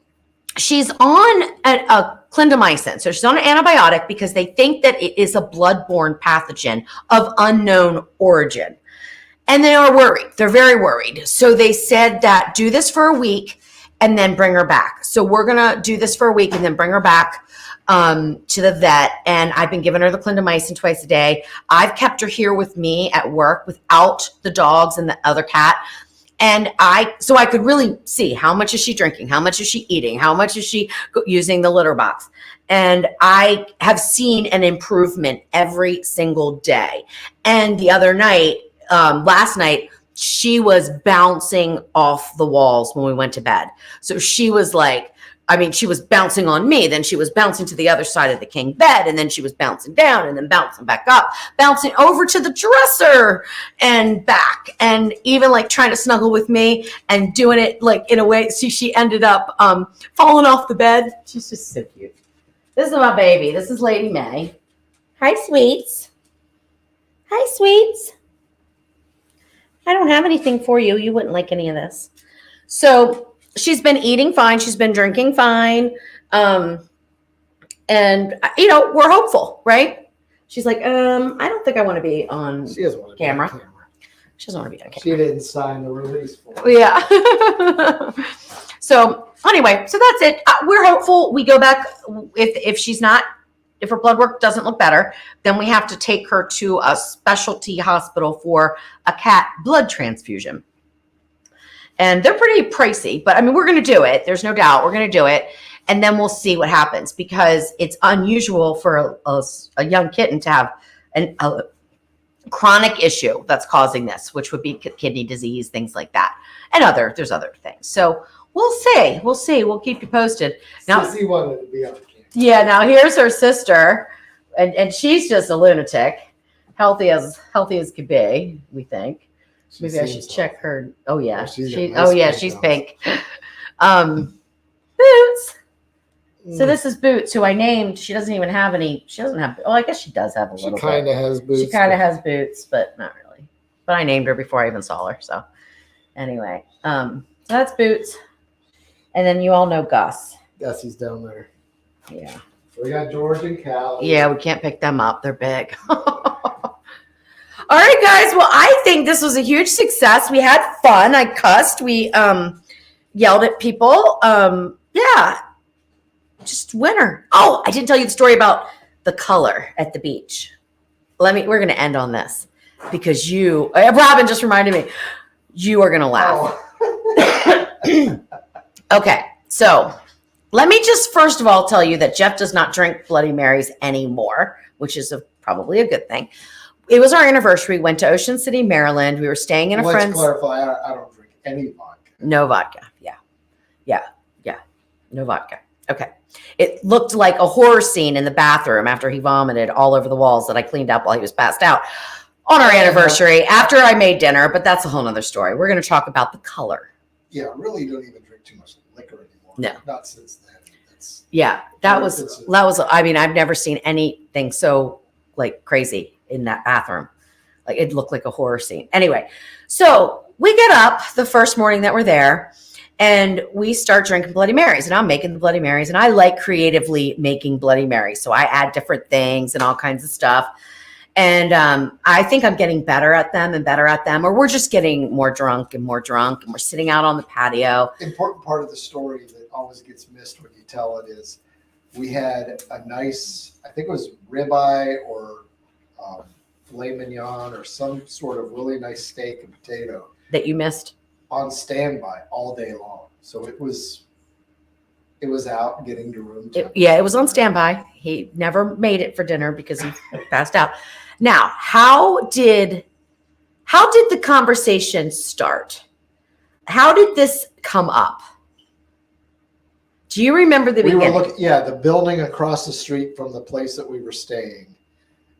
she's on a clindamycin. So she's on an antibiotic because they think that it is a bloodborne pathogen of unknown origin. And they are worried. They're very worried. So they said that do this for a week and then bring her back. So we're going to do this for a week and then bring her back to the vet. And I've been giving her the clindamycin twice a day. I've kept her here with me at work without the dogs and the other cat. And so I could really see how much is she drinking? How much is she eating? How much is she using the litter box? And I have seen an improvement every single day. And the other night, last night, she was bouncing off the walls when we went to bed. So she was she was bouncing on me, then she was bouncing to the other side of the king bed, and then she was bouncing down and then bouncing back up, bouncing over to the dresser and back, and even trying to snuggle with me and doing it in a way. So she ended up falling off the bed. She's just so cute. This is my baby. This is Lady May. Hi, sweets. Hi, sweets. I don't have anything for you. You wouldn't like any of this. So she's been eating fine. She's been drinking fine. And, we're hopeful, right? She's like, I don't think I want to be on camera. She doesn't want to be on camera. She didn't sign the release form. Yeah. So anyway, so that's it. We're hopeful. We go back. If her blood work doesn't look better, then we have to take her to a specialty hospital for a cat blood transfusion. And they're pretty pricey, but we're going to do it. There's no doubt we're going to do it. And then we'll see what happens, because it's unusual for a young kitten to have a chronic issue that's causing this, which would be kidney disease, things like that. And there's other things. So we'll see. We'll keep you posted. Now, Sissy wanted to be on camera. Yeah, now here's her sister, and she's just a lunatic, healthy as could be, we think. Maybe I should check her. Oh yeah, she's pink. Boots. So this is Boots, who I named. She doesn't even have any. She doesn't have. Oh, I guess she does have a little. She kind of has boots. She kind of has boots, but not really. But I named her before I even saw her. So anyway, so that's Boots, and then you all know Gus. Gussie's down there. Yeah. So we got George and Cal. Yeah, we can't pick them up. They're big. All right, guys. Well, I think this was a huge success. We had fun. I cussed. We yelled at people. Yeah. Just winner. Oh, I didn't tell you the story about the color at the beach. We're going to end on this because Robin just reminded me, you are going to laugh. Oh. Okay. So let me just first of all tell you that Jeff does not drink Bloody Marys anymore, which is a probably a good thing. It was our anniversary. Went to Ocean City, Maryland. We were staying in a Let's friend's. clarify. I don't drink any vodka. No vodka. Yeah. No vodka. Okay. It looked like a horror scene in the bathroom after he vomited all over the walls that I cleaned up while he was passed out on our anniversary after I made dinner. But that's a whole nother story. We're going to talk about the color. Yeah, really don't even drink too much liquor anymore. No. Not since then. That was, I mean, I've never seen anything so like crazy in that bathroom. Like it looked like a horror scene. Anyway, so we get up the first morning that we're there and we start drinking Bloody Marys, and I'm making the Bloody Marys, and I like creatively making Bloody Marys. So I add different things and all kinds of stuff. And I think I'm getting better at them, or we're just getting more drunk, and we're sitting out on the patio. Important part of the story that always gets missed when you tell it is we had a nice, I think it was ribeye or filet mignon or some sort of really nice steak and potato That you missed? on standby all day long. So it was out getting to room temperature. It was on standby. He never made it for dinner because he passed out. Now, how did the conversation start? How did this come up? Do you remember the beginning? The building across the street from the place that we were staying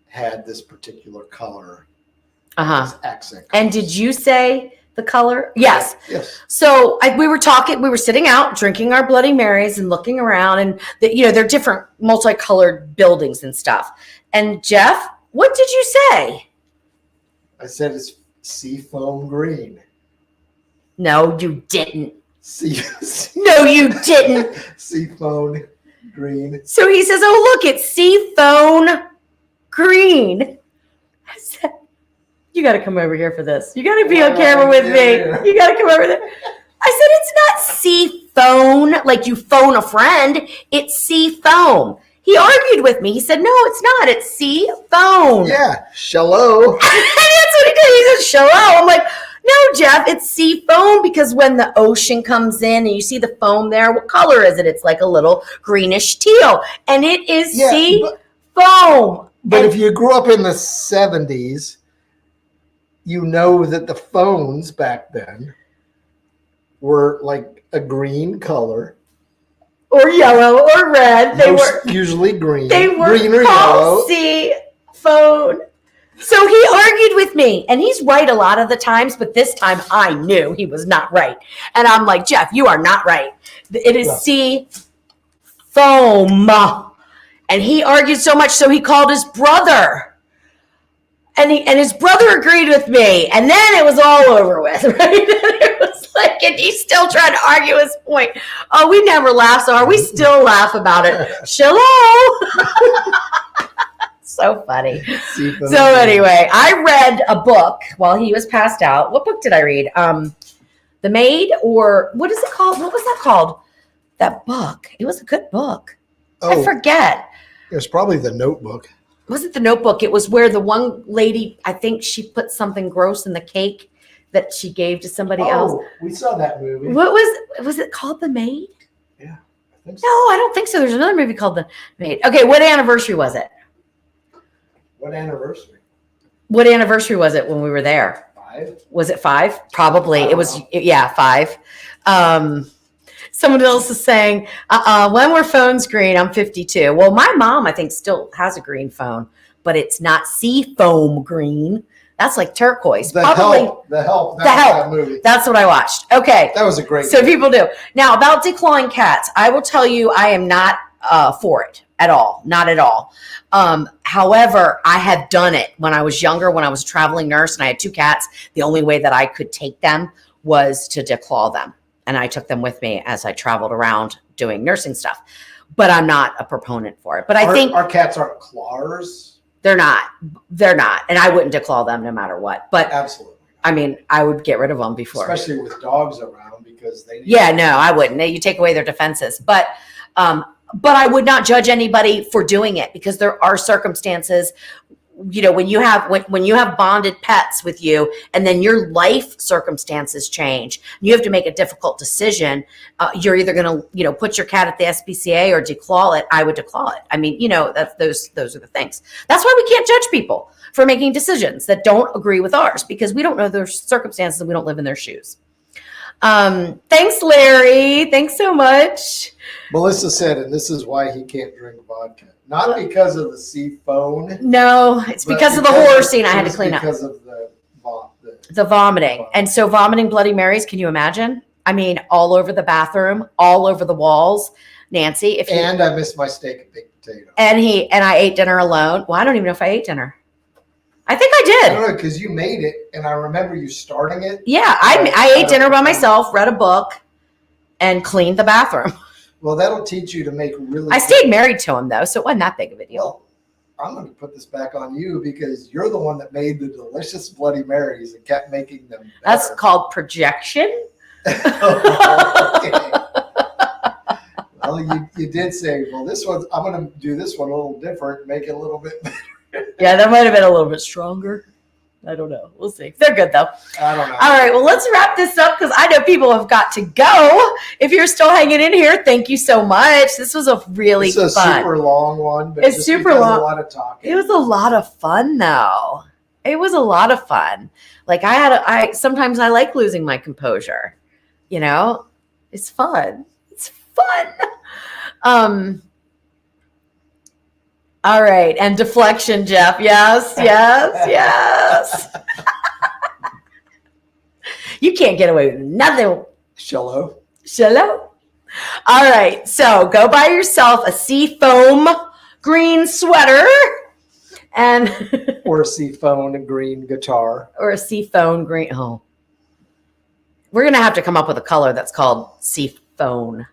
had this particular color. This accent color. And did you say the color? Yes. Yes. So we were sitting out drinking our Bloody Marys and looking around, and they're different multicolored buildings and stuff. And Jeff, what did you say? I said it's seafoam green. No, you didn't. No, you didn't. Seafoam green. So he says, "Oh, look, it's seafoam green." I said, "You got to come over here for this. You got to be on camera with me. Yeah. You got to come over there." I said, "It's not seafoam, like you phone a friend. It's seafoam." He argued with me. He said, "No, it's not. It's seafoam." Yeah, shallow. And that's what he did. He said, "Shallow." I'm like, "No, Jeff, it's sea foam because when the ocean comes in and you see the foam there, what color is it? It's like a little greenish teal, and it is sea foam." But if you grew up in the 70s, you know that the phones back then were like a green color. Or yellow or red. They were usually green. They were green or called yellow. sea phone. So he argued with me, and he's right a lot of the times, but this time I knew he was not right. And I'm like, "Jeff, you are not right. It is sea foam." And he argued so much, so he called his brother. And his brother agreed with me. And then it was all over with, right? It was like, and he's still trying to argue his point. Oh, we never laugh so hard. We still laugh about it. Shalom. So funny. So anyway, I read a book while he was passed out. What book did I read? The Maid, or what is it called? What was that called? That book. It was a good book. I forget. It was probably The Notebook. Was it The Notebook? It was where the one lady, I think she put something gross in the cake that she gave to somebody else. We saw that movie. What was it called? The Maid? Yeah, I think so. No, I don't think so. There's another movie called The Maid. Okay, what anniversary was it? What anniversary? What anniversary was it when we were there? 5? Was it 5? Probably. It was, 5. Someone else is saying, when were phones green? I'm 52. Well, my mom, I think, still has a green phone, but it's not sea foam green. That's like turquoise. The Help. That movie. That's what I watched. Okay. That was a great So people do. Now, about declawing cats, I will tell you I am not for it at all. Not at all. However, I have done it when I was younger, when I was a traveling nurse and I had 2 cats. The only way that I could take them was to declaw them. And I took them with me as I traveled around doing nursing stuff. But I'm not a proponent for it. But I think our cats aren't clawers. They're not. And I wouldn't declaw them no matter what. But absolutely. I mean, I would get rid of them before. Especially with dogs around because they. Yeah, no, I wouldn't. You take away their defenses. But I would not judge anybody for doing it because there are circumstances when you have bonded pets with you, and then your life circumstances change, you have to make a difficult decision. You're either going to, put your cat at the SPCA or declaw it. I would declaw it. I mean, those are the things. That's why we can't judge people for making decisions that don't agree with ours, because we don't know their circumstances and we don't live in their shoes. Thanks, Larry. Thanks so much. Melissa said, and this is why he can't drink vodka. Not because of the sea phone. No, it's because of the horror scene I had to clean up. Because of the vomiting. And so vomiting Bloody Marys, can you imagine? I mean, all over the bathroom, all over the walls. Nancy, and I missed my steak and baked potato. And I ate dinner alone. Well, I don't even know if I ate dinner. I think I did. I don't know, because you made it, and I remember you starting it. Yeah, I ate dinner by myself, read a book, and cleaned the bathroom. Well, that'll teach you to make really. I stayed married to him, though, so it wasn't that big of a deal. Well, I'm going to put this back on you, because you're the one that made the delicious Bloody Marys and kept making them better. That's called projection. Okay. Well, you did say, well, I'm going to do this one a little different, make it a little bit better. Yeah, that might have been a little bit stronger. I don't know. We'll see. They're good, though. I don't know. All right. Well, let's wrap this up, because I know people have got to go. If you're still hanging in here, thank you so much. This was a really fun. It's a super long one. But it's super long. A lot of talking. It was a lot of fun, though. It was a lot of fun. Like sometimes I like losing my composure. It's fun. It's fun. All right. And deflection, Jeff. Yes. You can't get away with nothing. Shallow. All right. So go buy yourself a sea foam green sweater or a sea foam green guitar. Or a sea foam green. Oh, we're going to have to come up with a color that's called sea phone.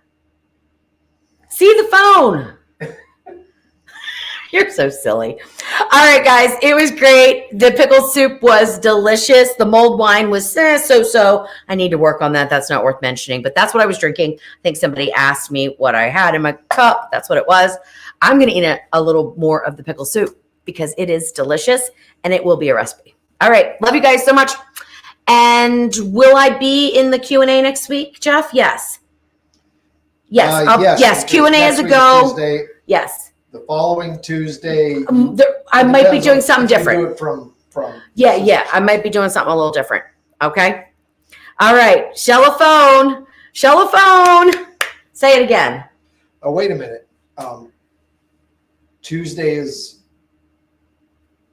See the phone. You're so silly. All right, guys. It was great. The pickle soup was delicious. The mulled wine was so-so. I need to work on that. That's not worth mentioning, but that's what I was drinking. I think somebody asked me what I had in my cup. That's what it was. I'm going to eat a little more of the pickle soup because it is delicious and it will be a recipe. All right. Love you guys so much. And will I be in the Q&A next week, Jeff? Yes. Yes. Q&A is a go. Tuesday. Yes. The following Tuesday, I might be doing something different. Do it from. Yeah. I might be doing something a little different. Okay. All right. Shellophone. Say it again. Oh, wait a minute. Tuesday is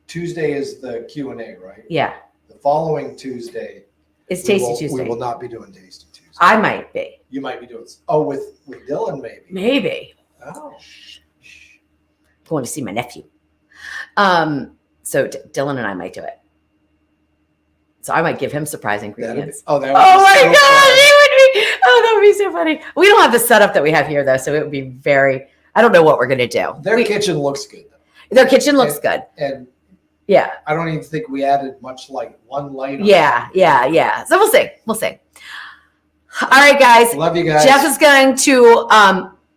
the Q&A, right? Yeah. The following Tuesday is Tasty Tuesday. We will not be doing Tasty Tuesday. I might be. You might be doing. Oh, with Dylan, maybe. Maybe. Oh. Going to see my nephew. So Dylan and I might do it. So I might give him surprise ingredients. That would be that would be so funny. We don't have the setup that we have here though, so it would be I don't know what we're gonna do. Their kitchen looks good though. Their kitchen looks good. And yeah. I don't even think we added much one light. Yeah. So we'll see. All right, guys. Love you guys. Jeff is going to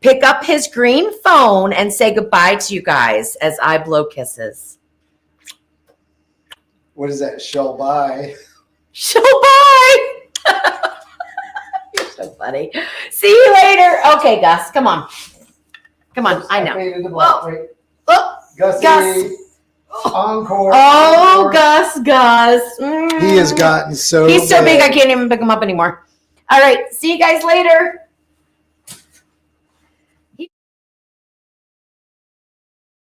pick up his green phone and say goodbye to you guys as I blow kisses. What is that? Shell bye. You're so funny. See you later. Okay, Gus, come on. I know. Gussie. Encore. Oh, Gus. He has gotten so He's so big I can't even pick him up anymore. All right. See you guys later.